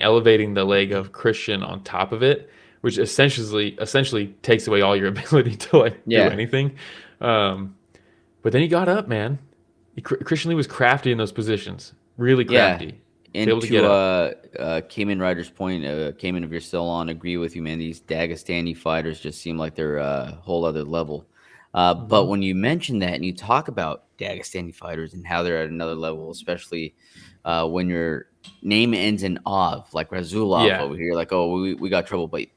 elevating the leg of Christian on top of it, which essentially takes away all your ability to do anything. But then he got up, man. Christian Lee was crafty in those positions, really crafty. Yeah. And to Cayman Rider's point, Cayman, if you're still on, agree with you, man. These Dagestani fighters just seem like they're a whole other level. But when you mention that and you talk about Dagestani fighters and how they're at another level, especially when your name ends in Ov, like Rasulov over here, like, oh, we got trouble. But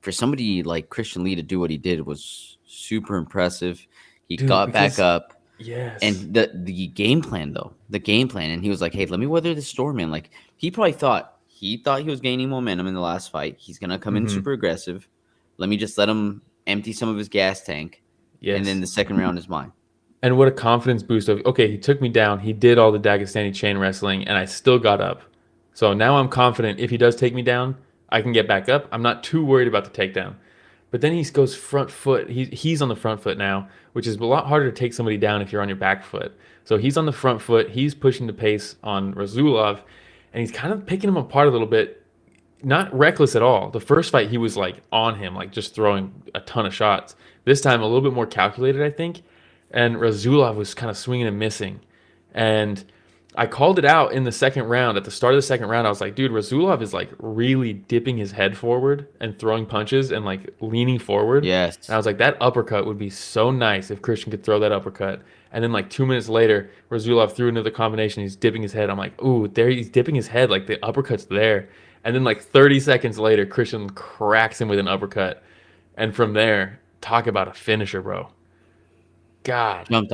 for somebody like Christian Lee to do what he did was super impressive. He got back up. Yes. And the game plan, and he was like, hey, let me weather the storm, man. Like, he probably thought he was gaining momentum in the last fight. He's going to come in super aggressive. Let me just let him empty some of his gas tank. Yes. And then the second round is mine. And what a confidence boost of, okay, he took me down. He did all the Dagestani chain wrestling, and I still got up. So now I'm confident if he does take me down, I can get back up. I'm not too worried about the takedown. But then he goes front foot. He's on the front foot now, which is a lot harder to take somebody down if you're on your back foot. So he's on the front foot. He's pushing the pace on Rasulov, and he's kind of picking him apart a little bit. Not reckless at all. The first fight, he was like on him, like just throwing a ton of shots. This time, a little bit more calculated, I think. And Rasulov was kind of swinging and missing. And I called it out in the second round. At the start of the second round, I was like, dude, Rasulov is like really dipping his head forward and throwing punches and like leaning forward. Yes. And I was like, that uppercut would be so nice if Christian could throw that uppercut. And then like 2 minutes later, Rasulov threw another combination. He's dipping his head. I'm like, ooh, there he's dipping his head. Like the uppercut's there. And then like 30 seconds later, Christian cracks him with an uppercut. And from there, talk about a finisher, bro. God. Jumped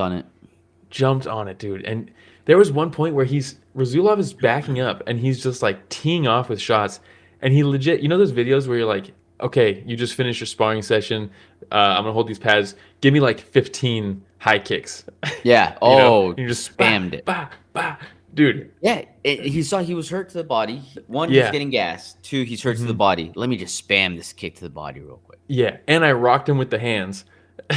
on it, dude. And there was one point where Rasulov is backing up and he's just like teeing off with shots. And he legit, those videos where you're like, okay, you just finished your sparring session. I'm going to hold these pads. Give me like 15 high kicks. Yeah. You just spammed it. Bah, bah. Dude. Yeah. He saw he was hurt to the body. One, he's getting gas. Two, he's hurt to the body. Let me just spam this kick to the body real quick. Yeah. And I rocked him with the hands.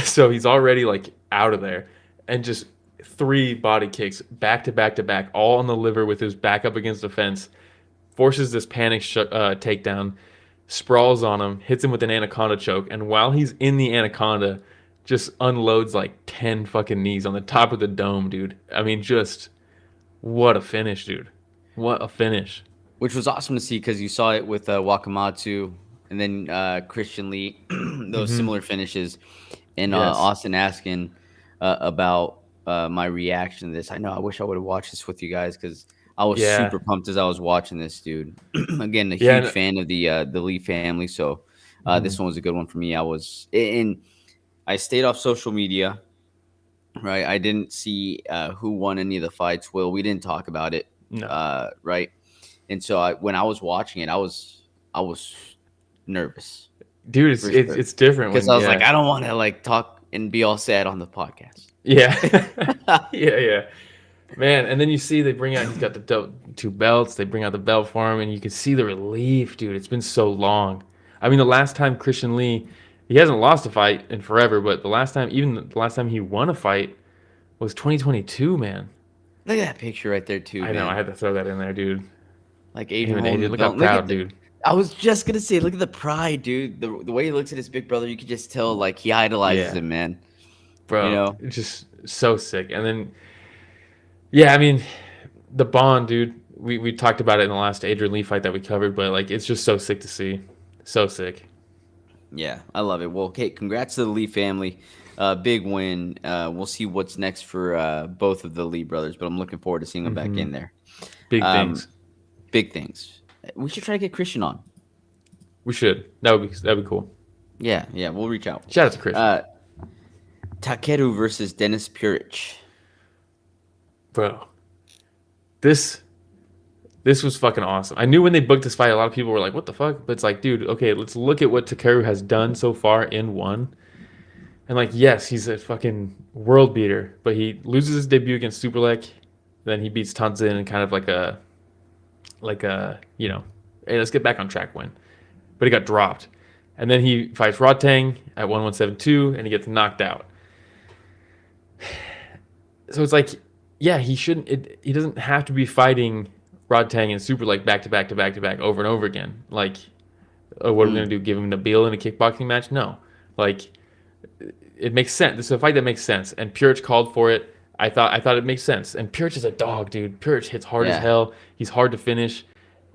So he's already like out of there. And just 3 body kicks back to back to back, all on the liver with his back up against the fence, forces this panic takedown, sprawls on him, hits him with an anaconda choke, and while he's in the anaconda, just unloads like 10 fucking knees on the top of the dome, dude. I mean, just what a finish, dude. What a finish. Which was awesome to see because you saw it with Wakamatsu and then Christian Lee, those similar finishes. And Austin asking about my reaction to this. I know I wish I would have watched this with you guys because I was super pumped as I was watching this, dude. Again, a huge fan of the Lee family, so this one was a good one for me. I stayed off social media, right? I didn't see who won any of the fights. Will, we didn't talk about it, right? And so when I was watching it, I was nervous, dude. It's different because I was like, I don't want to like talk and be all sad on the podcast. Yeah. yeah. Man, and then you see they bring out, he's got the 2 belts. They bring out the belt for him, and you can see the relief, dude. It's been so long. I mean, the last time Christian Lee, he hasn't lost a fight in forever, but the last time he won a fight was 2022, man. Look at that picture right there, too, I know, I had to throw that in there, dude. Like Adrian, look how proud, dude. I was just going to say, look at the pride, dude. The way he looks at his big brother, you could just tell, like, he idolizes him, man. Bro, it's just so sick. And then, I mean, the bond, dude, we talked about it in the last Adrian Lee fight that we covered, but, like, it's just so sick to see. So sick. Yeah, I love it. Well, okay, congrats to the Lee family. Big win. We'll see what's next for both of the Lee brothers, but I'm looking forward to seeing them back in there. Big things. Big things. We should try to get Christian on. We should. That'd be cool. Yeah, we'll reach out. Shout out to Chris. Takeru versus Dennis Puric. Bro, this was fucking awesome. I knew when they booked this fight, a lot of people were like, what the fuck? But it's like, dude, okay, let's look at what Takeru has done so far in one. And like, yes, he's a fucking world beater, but he loses his debut against Superlek. Then he beats Tanzin in kind of like a, hey, let's get back on track win. But he got dropped. And then he fights Rodtang at 1172, and he gets knocked out. So it's like, yeah, he shouldn't. He doesn't have to be fighting Rodtang and Superlek back to back over and over again. Like, what are we gonna do? Give him Nabil in a kickboxing match? No. Like, it makes sense. This is a fight that makes sense, and Puric called for it. I thought it makes sense. And Puric is a dog, dude. Puric hits hard as hell. He's hard to finish.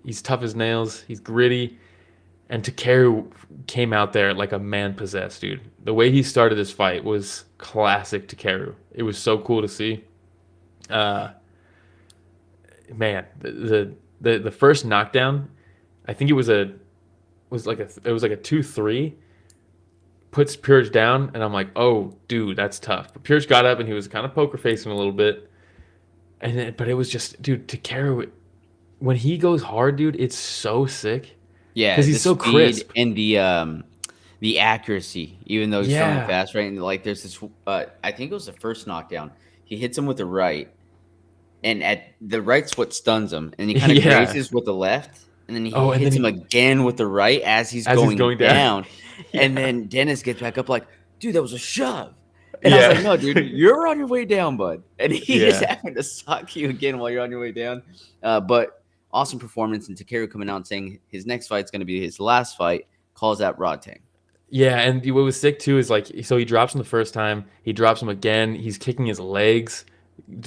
He's tough as nails. He's gritty. And Takeru came out there like a man possessed, dude. The way he started this fight was classic Takeru. It was so cool to see. Man, the first knockdown, I think it was like a 2-3. Puts Puric down, and I'm like, oh, dude, that's tough. But Puric got up, and he was kind of poker facing a little bit. But it was just, dude, Takeru, when he goes hard, dude, it's so sick. Yeah, because he's so crisp. And the accuracy, even though he's throwing fast, right? And like, there's this, I think it was the first knockdown. He hits him with the right, and at the right's what stuns him, and he kind of grazes with the left, and then he hits him again with the right as he's going down. And then Dennis gets back up like, dude, that was a shove. And I was like, no, dude, you're on your way down, bud. And he is having to sock you again while you're on your way down. But awesome performance, and Takeru coming out and saying his next fight's going to be his last fight, calls out Rodtang. Yeah, and what was sick too is like, so he drops him the first time, he drops him again, he's kicking his legs.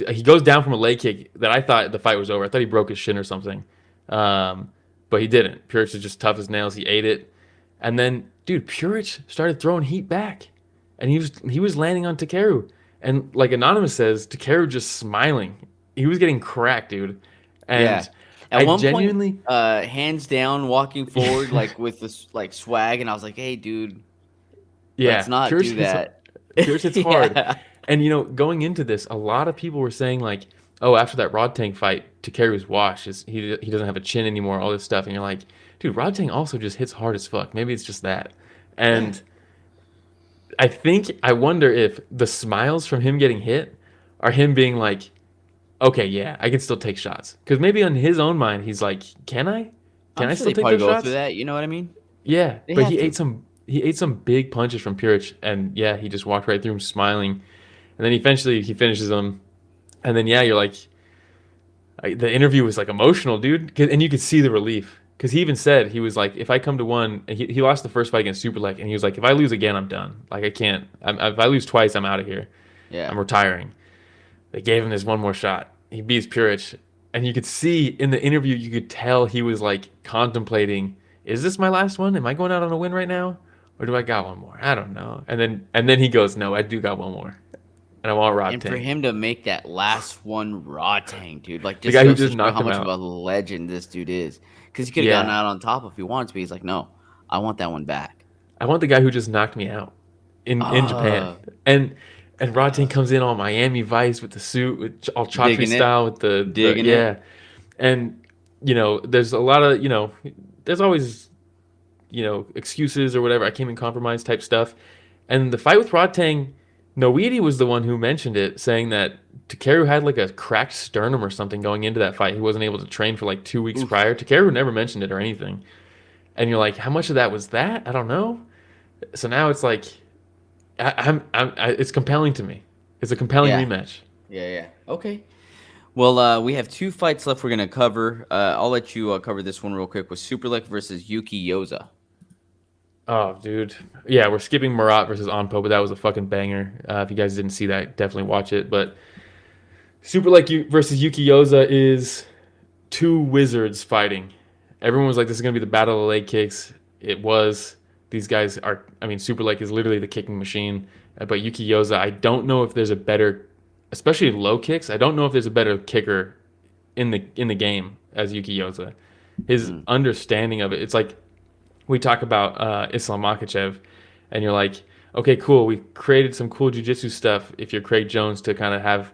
He goes down from a leg kick that I thought the fight was over. I thought he broke his shin or something. But he didn't. Puric was just tough as nails. He ate it. And then, dude, Puric started throwing heat back. And he was landing on Takeru. And like Anonymous says, Takeru just smiling. He was getting cracked, dude. And at one point, hands down, walking forward like with this like swag, and I was like, "Hey, dude, let's not do that." Puric hits hard. And you know, going into this, a lot of people were saying like, "Oh, after that Rodtang fight, Takeru's washed. He doesn't have a chin anymore. All this stuff." And you're like, "Dude, Rodtang also just hits hard as fuck. Maybe it's just that." And I wonder if the smiles from him getting hit are him being like, okay, yeah, I can still take shots. Because maybe on his own mind, he's like, can I? Can I still take those shots? Through that, you know what I mean? Yeah, but he ate some big punches from Puric, and yeah, he just walked right through him smiling. And then eventually he finishes them. And then, yeah, you're like, the interview was like emotional, dude. And you could see the relief. Because he even said, he was like, if I come to one, he lost the first fight against Superlek, and he was like, if I lose again, I'm done. Like, I can't. If I lose twice, I'm out of here. Yeah. I'm retiring. They gave him this one more shot. He beats Puric. And you could see in the interview, you could tell he was like contemplating, is this my last one? Am I going out on a win right now? Or do I got one more? I don't know. And then he goes, no, I do got one more. And I want Rodtang. And for him to make that last one Rodtang, dude, like just the guy who just knocked how him much out. of a legend this dude is. Because he could have gotten out on top if he wanted to, but he's like, no, I want that one back. I want the guy who just knocked me out in Japan. And Rodtang comes in on Miami Vice with the suit, with all Chatri style, with the And you know, there's a lot of, you know, there's always, you know, excuses or whatever. I came in compromised type stuff. And the fight with Rodtang, Noiri was the one who mentioned it, saying that Takeru had like a cracked sternum or something going into that fight. He wasn't able to train for like 2 weeks prior. Takeru never mentioned it or anything. And you're like, how much of that was that? I don't know. So now it's like, it's compelling to me. It's a compelling rematch. Yeah. Okay. Well, we have 2 fights left we're going to cover. I'll let you cover this one real quick with Superlek versus Yuki Yoza. Oh, dude. Yeah, we're skipping Marat versus Onpo, but that was a fucking banger. If you guys didn't see that, definitely watch it. But Superlek versus Yuki Yoza is 2 wizards fighting. Everyone was like, this is going to be the battle of the leg kicks. It was. These guys are, I mean, Superlek is literally the kicking machine. But Yuki Yoza, I don't know if there's a better, especially low kicks, I don't know if there's a better kicker in the game as Yuki Yoza. His understanding of it, it's like, we talk about Islam Makhachev, and you're like, okay, cool, we created some cool jiu-jitsu stuff if you're Craig Jones to kind of have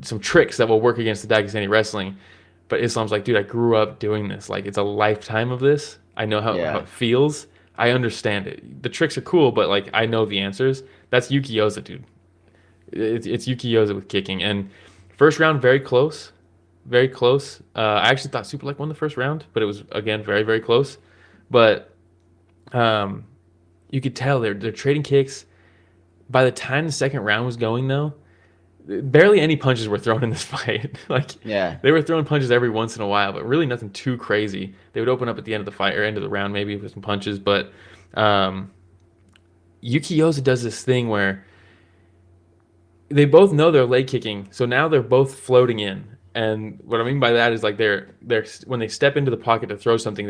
some tricks that will work against the Dagestani wrestling. But Islam's like, dude, I grew up doing this. Like, it's a lifetime of this. I know how it feels. I understand it. The tricks are cool, but like, I know the answers. That's Yuki Yoza, dude. It's Yuki Yoza with kicking. And first round, very close. Very close. I actually thought Superlek won the first round, but it was, again, very, very close. But you could tell they're trading kicks. By the time the second round was going, though, barely any punches were thrown in this fight. They were throwing punches every once in a while, but really nothing too crazy. They would open up at the end of the fight or end of the round maybe with some punches. But Yuki Yoza does this thing where they both know they're leg kicking, so now they're both floating in. And what I mean by that is like they're when they step into the pocket to throw something,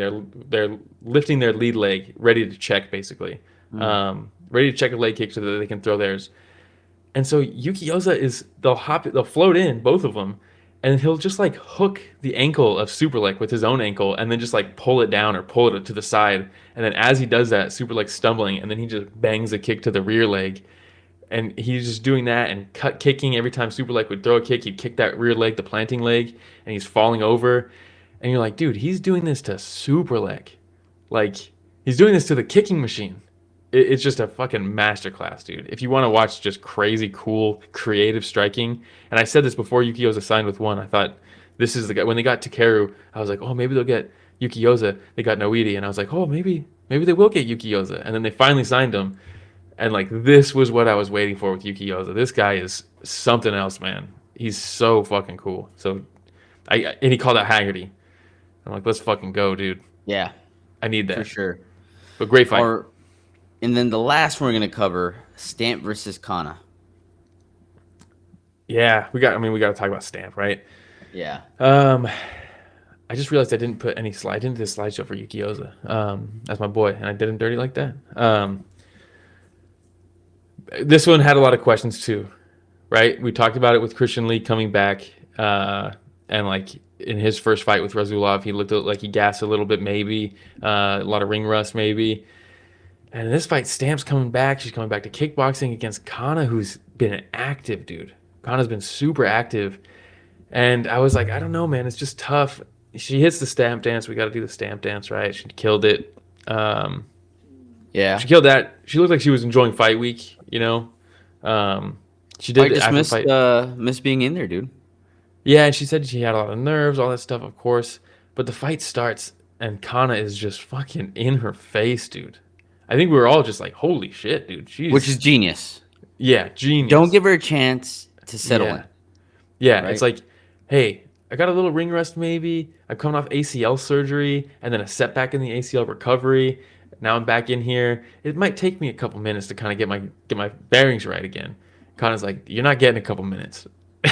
they're lifting their lead leg, ready to check basically, ready to check a leg kick so that they can throw theirs. And so Yuki Yoza they'll float in, both of them, and he'll just like hook the ankle of Superlek with his own ankle and then just like pull it down or pull it to the side. And then as he does that, Superlek's stumbling and then he just bangs a kick to the rear leg. And he's just doing that and kicking every time Superlek would throw a kick, he'd kick that rear leg, the planting leg, and he's falling over. And you're like, dude, he's doing this to Superlek. Like, he's doing this to the kicking machine. It's just a fucking masterclass, dude. If you want to watch just crazy, cool, creative striking, and I said this before Yuki Yoza signed with one, I thought this is the guy. When they got Takeru, I was like, oh, maybe they'll get Yuki Yoza. They got Noiri, and I was like, oh, maybe they will get Yuki Yoza. And then they finally signed him, and like this was what I was waiting for with Yuki Yoza. This guy is something else, man. He's so fucking cool. So, and he called out Haggerty. I'm like, let's fucking go, dude. Yeah, I need that for sure. But great fight. And then the last one we're going to cover, Stamp versus Kana. Yeah, we got to talk about Stamp, right? Yeah. I just realized I didn't put any slide. I didn't do a slideshow for Yuki Yoza. That's my boy, and I did him dirty like that. This one had a lot of questions too, right? We talked about it with Christian Lee coming back, and like in his first fight with Rasulov, he looked like he gassed a little bit, maybe a lot of ring rust, maybe. And in this fight, Stamp's coming back. She's coming back to kickboxing against Kana, who's been active, dude. Kana's been super active. And I was like, I don't know, man. It's just tough. She hits the stamp dance. We got to do the stamp dance, right? She killed it. Yeah. She killed that. She looked like she was enjoying fight week, you know? She did just miss being in there, dude. Yeah, and she said she had a lot of nerves, all that stuff, of course. But the fight starts, and Kana is just fucking in her face, dude. I think we were all just like, holy shit, dude. Which is genius. Yeah, genius. Don't give her a chance to settle in. Yeah, right? It's like, hey, I got a little ring rust maybe. I'm coming off ACL surgery and then a setback in the ACL recovery. Now I'm back in here. It might take me a couple minutes to kind of get my bearings right again. Kana's like, you're not getting a couple minutes.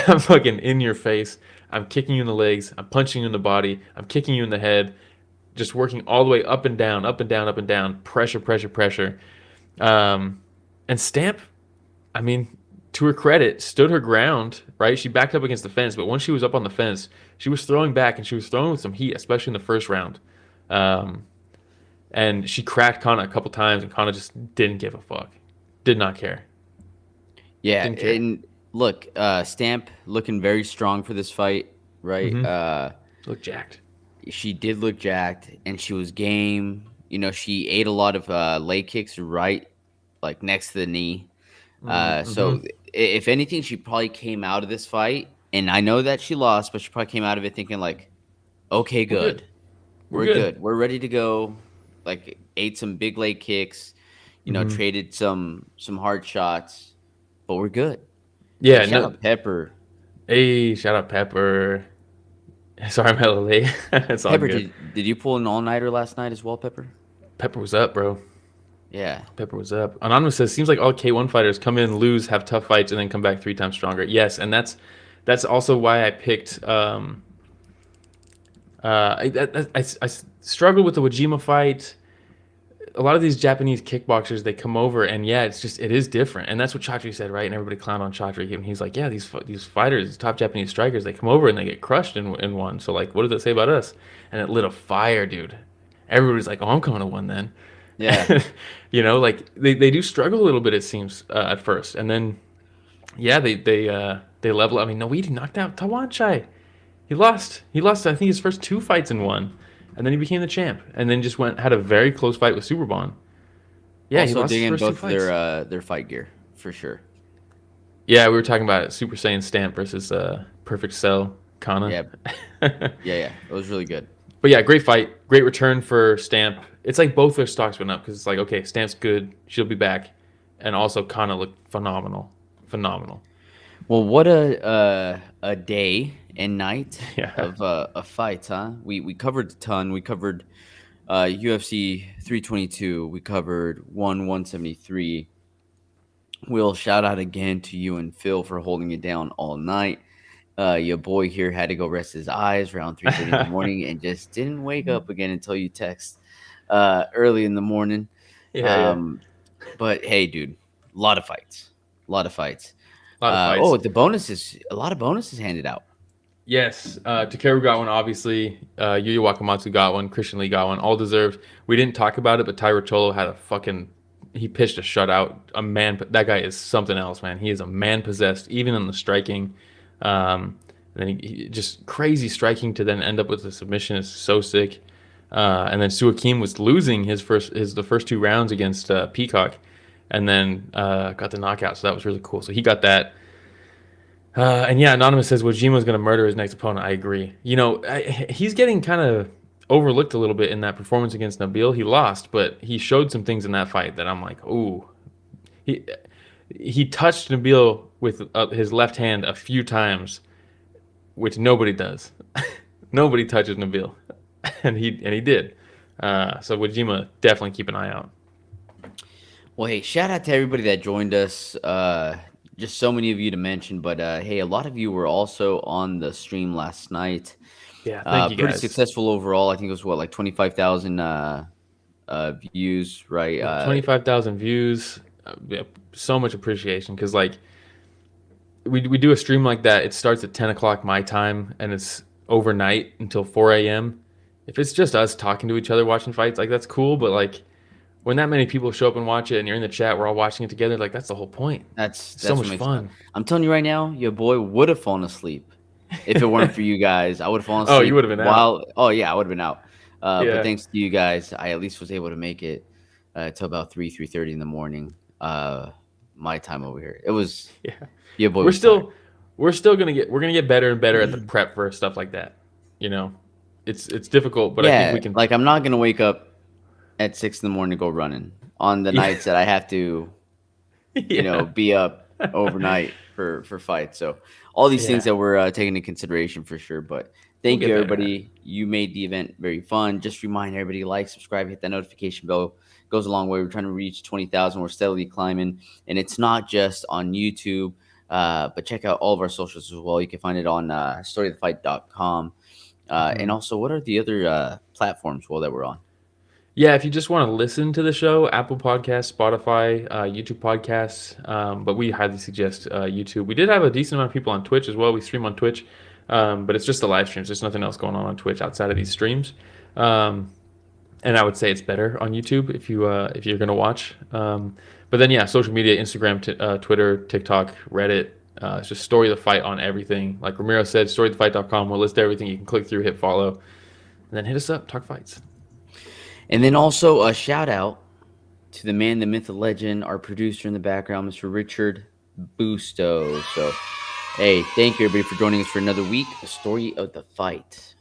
I'm fucking in your face. I'm kicking you in the legs. I'm punching you in the body. I'm kicking you in the head. Just working all the way up and down, up and down, up and down. Pressure, pressure, pressure. And Stamp, I mean, to her credit, stood her ground, right? She backed up against the fence, but once she was up on the fence, she was throwing back, and she was throwing with some heat, especially in the first round. And she cracked Kana a couple times, and Kana just didn't give a fuck. Did not care. Yeah, and look, Stamp looking very strong for this fight, right? Mm-hmm. Look jacked. She did look jacked, and she was game. You know, she ate a lot of leg kicks right, like next to the knee. So if anything, she probably came out of this fight, and I know that she lost, but she probably came out of it thinking like, okay, good. We're good. We're ready to go. Like, ate some big leg kicks, you know, traded some hard shots, but we're good. Yeah, hey, shout out Pepper. Hey, shout out Pepper. Sorry, I'm hella late. It's all Pepper, good. did you pull an all-nighter last night as well, Pepper? Pepper was up, bro. Yeah. Pepper was up. Anonymous says, seems like all K1 fighters come in, lose, have tough fights, and then come back 3 times stronger. Yes, and that's also why I picked I struggled with the Wajima fight. A lot of these Japanese kickboxers, they come over, and yeah, it is different. And that's what Chatri said, right? And everybody clowned on Chatri. And he's like, yeah, these fighters, these top Japanese strikers, they come over and they get crushed in one. So, like, what does that say about us? And it lit a fire, dude. Everybody's like, oh, I'm coming to one then. Yeah. Like they do struggle a little bit, it seems, at first. And then, yeah, they level up. I mean, Noiri knocked out Tawanchai. He lost, I think, his first 2 fights in one. And then he became the champ. And then just had a very close fight with Superbon. Yeah, Also, he lost dig his in first 2 both of fights. their fight gear for sure. Yeah, we were talking about Super Saiyan Stamp versus Perfect Cell Kana. Yeah. It was really good. But yeah, great fight. Great return for Stamp. It's like both their stocks went up because it's like, okay, Stamp's good. She'll be back. And also Kana looked phenomenal. Well, what a day and night of fights, huh? We covered a ton. We covered UFC 322. We covered 173. Will, shout out again to you and Phil for holding it down all night. Your boy here had to go rest his eyes around 3:30 in the morning and just didn't wake up again until you text early in the morning. But hey, dude, a lot of fights. Oh, the bonuses, a lot of bonuses handed out. Yes, Takeru got one, obviously. Yuya Wakamatsu got one. Christian Lee got one. All deserved. We didn't talk about it, but Tyro Cholo had he pitched a shutout. That guy is something else, man. He is a man possessed, even in the striking. And then he just crazy striking to then end up with a submission is so sick. And then Suakim was losing the first 2 rounds against Peacock, and then got the knockout. So that was really cool. So he got that. And yeah, Anonymous says Wajima's going to murder his next opponent. I agree. He's getting kind of overlooked a little bit in that performance against Nabil. He lost, but he showed some things in that fight that I'm like, ooh. He touched Nabil with his left hand a few times, which nobody does. Nobody touches Nabil, and he did. So Wajima, definitely keep an eye out. Well, hey, shout out to everybody that joined us. Just so many of you to mention, but hey, a lot of you were also on the stream last night. Yeah, thank you guys. Pretty successful overall. I think it was like 25,000 views, right? 25,000 views. So much appreciation, because like we do a stream like that. It starts at 10 o'clock my time, and it's overnight until 4 a.m. If it's just us talking to each other watching fights, like that's cool, but like when that many people show up and watch it and you're in the chat, we're all watching it together, like that's the whole point. That's so much fun. I'm telling you right now, your boy would have fallen asleep if it weren't for you guys. I would have fallen asleep. Oh, you would have been out. Oh yeah, I would have been out. But thanks to you guys, I at least was able to make it till about 3:30 in the morning. My time over here. It was your boy. We're gonna get better and better at the prep for stuff like that. It's difficult, but I think we can. Like, I'm not gonna wake up at 6 in the morning to go running on the nights that I have to, be up overnight for fights. So all these things that we're taking into consideration for sure. But thank you, everybody. You made the event very fun. Just remind everybody, like, subscribe, hit that notification bell. It goes a long way. We're trying to reach 20,000. We're steadily climbing, and it's not just on YouTube. But check out all of our socials as well. You can find it on storyofthefight.com. And also, what are the other platforms that we're on? Yeah, if you just want to listen to the show, Apple Podcasts, Spotify, YouTube Podcasts, but we highly suggest YouTube. We did have a decent amount of people on Twitch as well. We stream on Twitch, but it's just the live streams. There's nothing else going on Twitch outside of these streams. And I would say it's better on YouTube if you're going to watch. But then, yeah, social media, Instagram, Twitter, TikTok, Reddit. It's just Story of the Fight on everything. Like Ramiro said, storyofthefight.com. We'll list everything. You can click through, hit follow, and then hit us up, talk fights. And then also a shout out to the man, the myth, the legend, our producer in the background, Mr. Richard Busto. So, hey, thank you everybody for joining us for another week, A Story of the Fight.